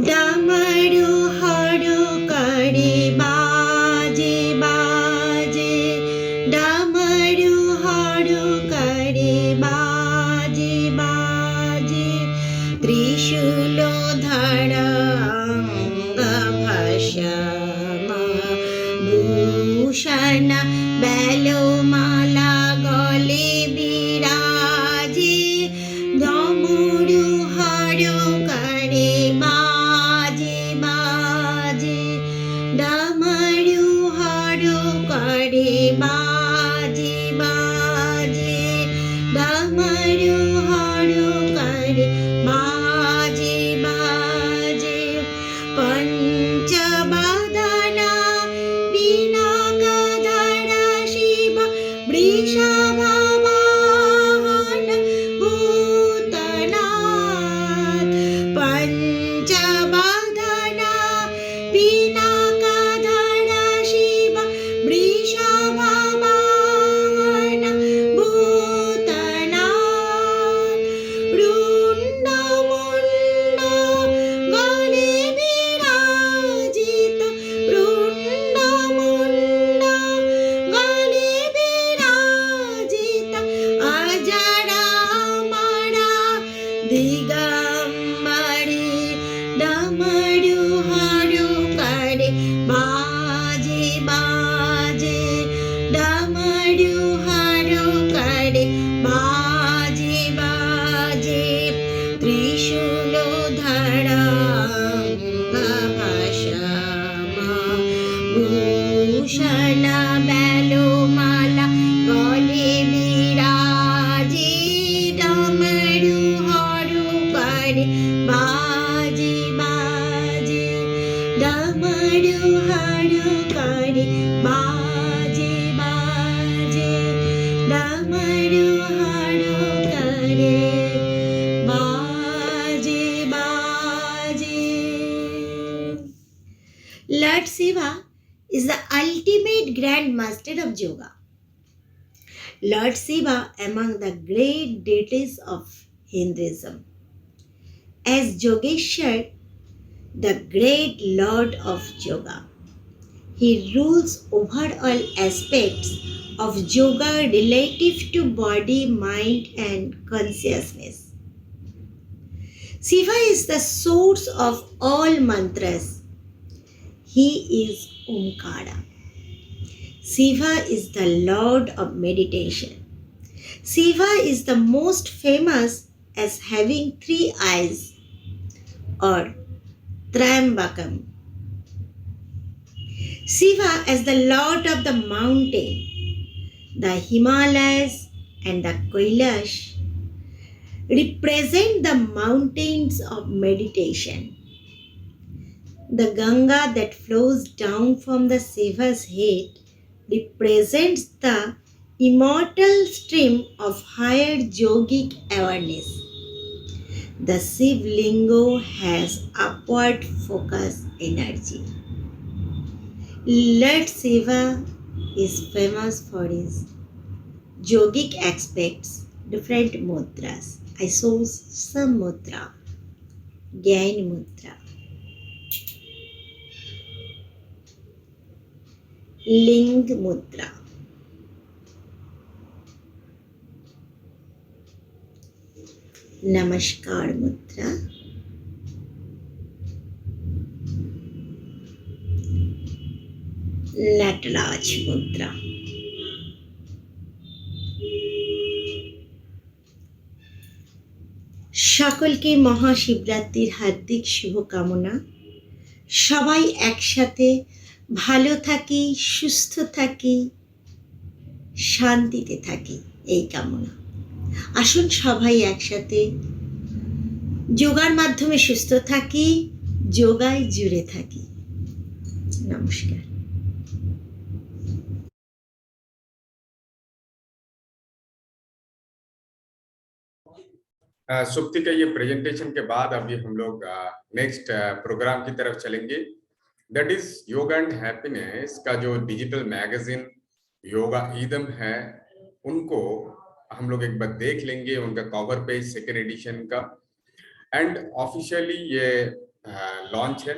डमरू हरु करे बाजे बाजे, डमरू हरु करे बाजे बाजे, त्रिशूल धर अंग भस्म भूषण बेलो माला गले विराजे, डमरू हरु करे बाजे बाजे, डमरू हरु करे बाजे बाजे, डमरू हरु करे बाजे बाजे, पंचवदना पिनाकधर शिव वृषभवाहन भूतनाथ, पंचवदना पिनाकधर शिव वृषभवाहन भूतनाथ, रुण्डमुण्ड गले विराजित, रुण्डमुण्ड गले विराजित, अजरामरा दिगम्बरे, डमरू हरु करे बाजे बाजे, डमरू हरु करे बाजे बाजे, त्रिशूल धर अंग भस्म भूषण बेलो माला गले विराजे, डमरू हरु करे बाजे बाजे, डमरू हरु करे बाजे बाजे, डमरू हरु करे बाजे बाजे। Lord Shiva is the ultimate Grand Master of Yoga. Lord Shiva among the great deities of Hinduism. As Yogeshwar, the great Lord of Yoga, he rules over all aspects of yoga relative to body, mind, and consciousness. Shiva is the source of all mantras. He is Omkara. Shiva is the Lord of meditation. Shiva is the most famous as having 3 eyes, or Trayambakam. Shiva as the Lord of the mountain, the Himalayas and the Kailash represent the mountains of meditation. The Ganga that flows down from the Shiva's head represents the immortal stream of higher yogic awareness. The Shiv Lingo has upward focus energy. Lord Shiva is famous for his yogic aspects, different mudras. I saw some mudra, Gyan mudra, Ling mudra, Namaskar mudra, Nataraj mudra, সকলকে মহাশিবরাত্রির হার্দিক শুভকামনা। সবাই একসাথে ভালো থাকি, সুস্থ থাকি, শান্তিতে থাকি, এই কামনা। আসুন সবাই একসাথে যোগার মাধ্যমে সুস্থ থাকি, যোগায় জুড়ে থাকি। নমস্কার। सुप्ति के ये प्रेजेंटेशन के बाद अभी हम लोग नेक्स्ट प्रोग्राम की तरफ चलेंगे, that is yoga and happiness का जो डिजिटल मैगजीन योगा ईदम है, उनको हम लोग एक बार देख लेंगे, उनका कवर पेज सेकेंड एडिशन का, एंड ऑफिशियली ये लॉन्च है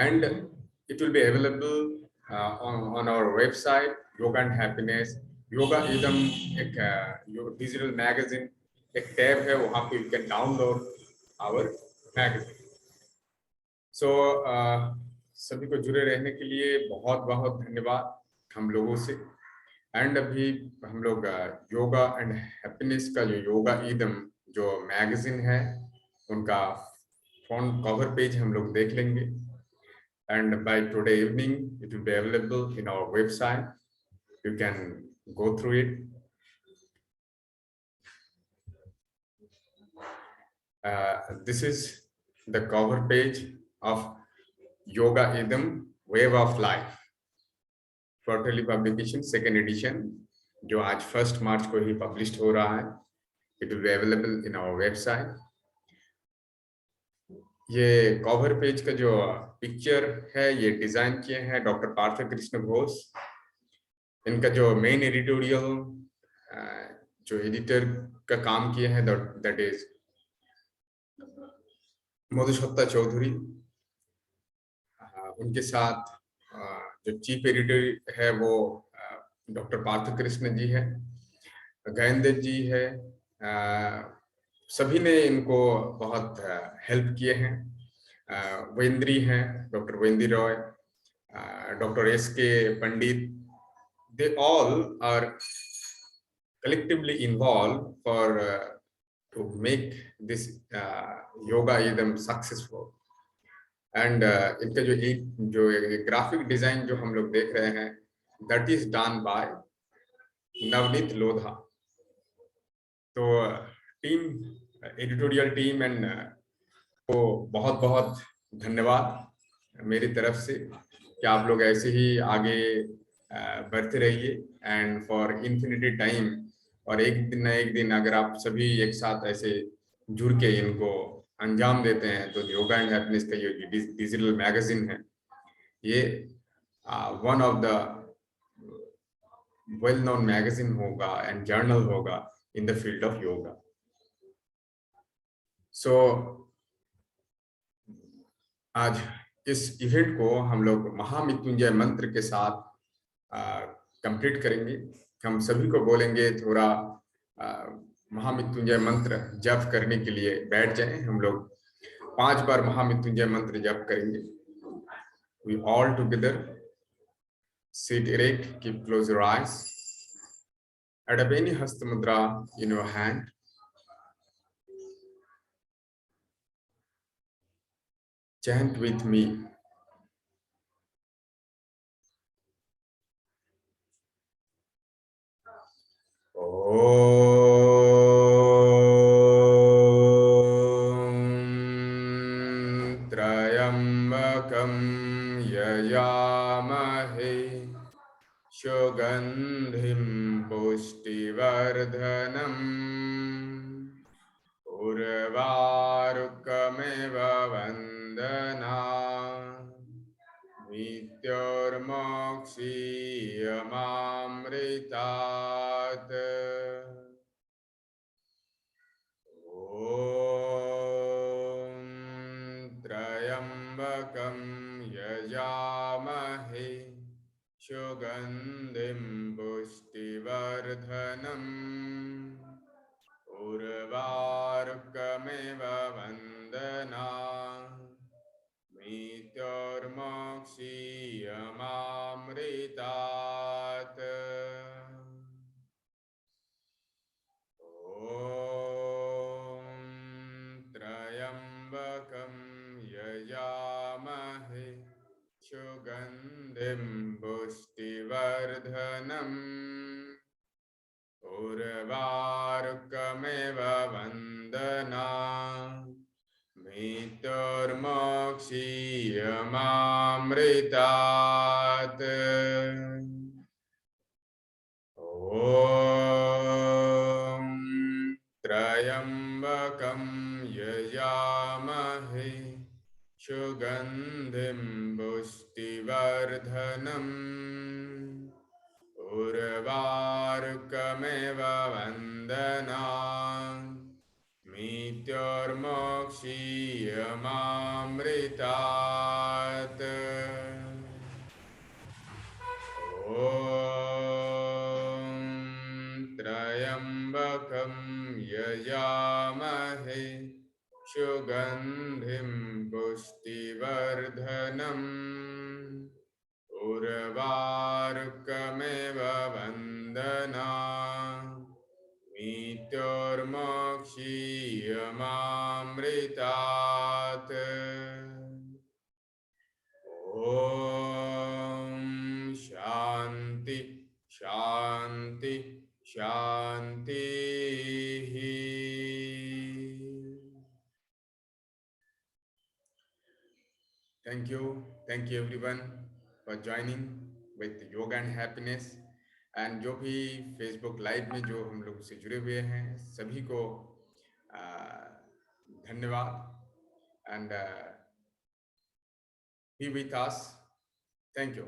and it will be available on our website yoga and happiness. Yoga Idam एक डिजिटल मैगजीन एक टैब है, वहां पे you can download our magazine. So सभी को जुड़े रहने के लिए बहुत बहुत धन्यवाद हम लोगों से। एंड अभी हम लोग योगा एंड हैप्पीनेस का जो योगा ईदम जो मैगजीन है, उनका फ्रंट कवर पेज हम लोग देख लेंगे, and by today evening it will be available in our website, you can go through it. This is the cover page of Yoga Idam Wave of Life quarterly publication second edition, जो आज 1 मार्च को ही publish हो रहा है। It will be available in our website. ये cover page का जो picture है, ये डिजाइन किए हैं डॉक्टर पार्थ कृष्ण घोष। इनका जो मेन एडिटोरियल जो एडिटर का काम किए हैं, दैट इज मधुसत्ता चौधरी। उनके साथ जो चीफ एडिटर है वो डॉक्टर पार्थ कृष्ण जी है, गयनदेव जी है। सभी ने इनको बहुत हेल्प किए हैं। वेंद्री हैं, doctor Vendri Roy, doctor S K. Pandit, they all are collectively involved for to make this yoga idam successful. And इनका जो ग्राफिक डिजाइन जो हम लोग देख रहे हैं, that is done by Navneet Lodha. तो टीम, एडिटोरियल टीम एंड को बहुत बहुत धन्यवाद मेरी तरफ से कि आप लोग ऐसे ही आगे बढ़ते रहिए एंड फॉर इन्फिनिटी टाइम। और एक दिन ना एक दिन अगर आप सभी एक साथ ऐसे जुड़ के इनको अंजाम देते हैं, तो योगा एंड हैप्पीनेस का ये डिजिटल मैगजीन है, ये one of the well known magazine होगा एंड जर्नल होगा in the field of yoga. So आज इस इवेंट को हम लोग महामृत्युंजय मंत्र के साथ कंप्लीट करेंगे। हम सभी को बोलेंगे थोड़ा महामृत्युंजय मंत्र जप करने के लिए बैठ जाएं। हम लोग 5 बार महामृत्युंजय मंत्र जप करेंगे। We all together sit erect, keep close your eyes, adapt any hasta mudra in your hand. Chant with me. त्र्यंबकं यजामहे सुगंधिं पुष्टिवर्धनम् उर्वारुकमेव वन्दनात् मृत्योर्मोक्षीयमामृतात्। ॐ त्र्यंबकं यजामहे सुगंधिं पुष्टिवर्धनम् उर्वारुकमेव वन्दनात् मृत्योर्मोक्षीयमामृतात्। ॐ पुष्टिवर्धनम् उर्वारुकमेव वन्दना मृत्युर्मोक्षीयमामृतात् ॐ त्र्यम्बकं यजामहे सुगन्धिं पुष्टिवर्धनम् उर्वारुकमेव वन्दना मृत्युर्मोक्षीयमामृतात् ॐ त्र्यम्बकं यजामहे सुगन्धिं पुष्टिवर्धनम् उर्वारुकमेव वन्दना मृत्युर्मोक्षीयमामृतात् ॐ शान्ति शान्ति शान्तिः। Thank you everyone for joining with Yoga and Happiness. And जो भी फेसबुक लाइव में जो हम लोग से जुड़े हुए हैं सभी को धन्यवाद and B with us. Thank you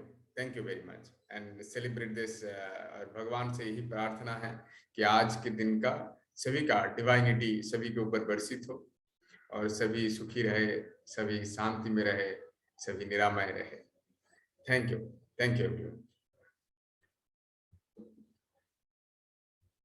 very much and celebrate this. और भगवान से यही प्रार्थना है कि आज के दिन का सभी का डिवाइनिटी सभी के ऊपर बरसित हो और सभी सुखी रहे, सभी शांति में रहे, सभी निरामय रहे। Thank you everyone.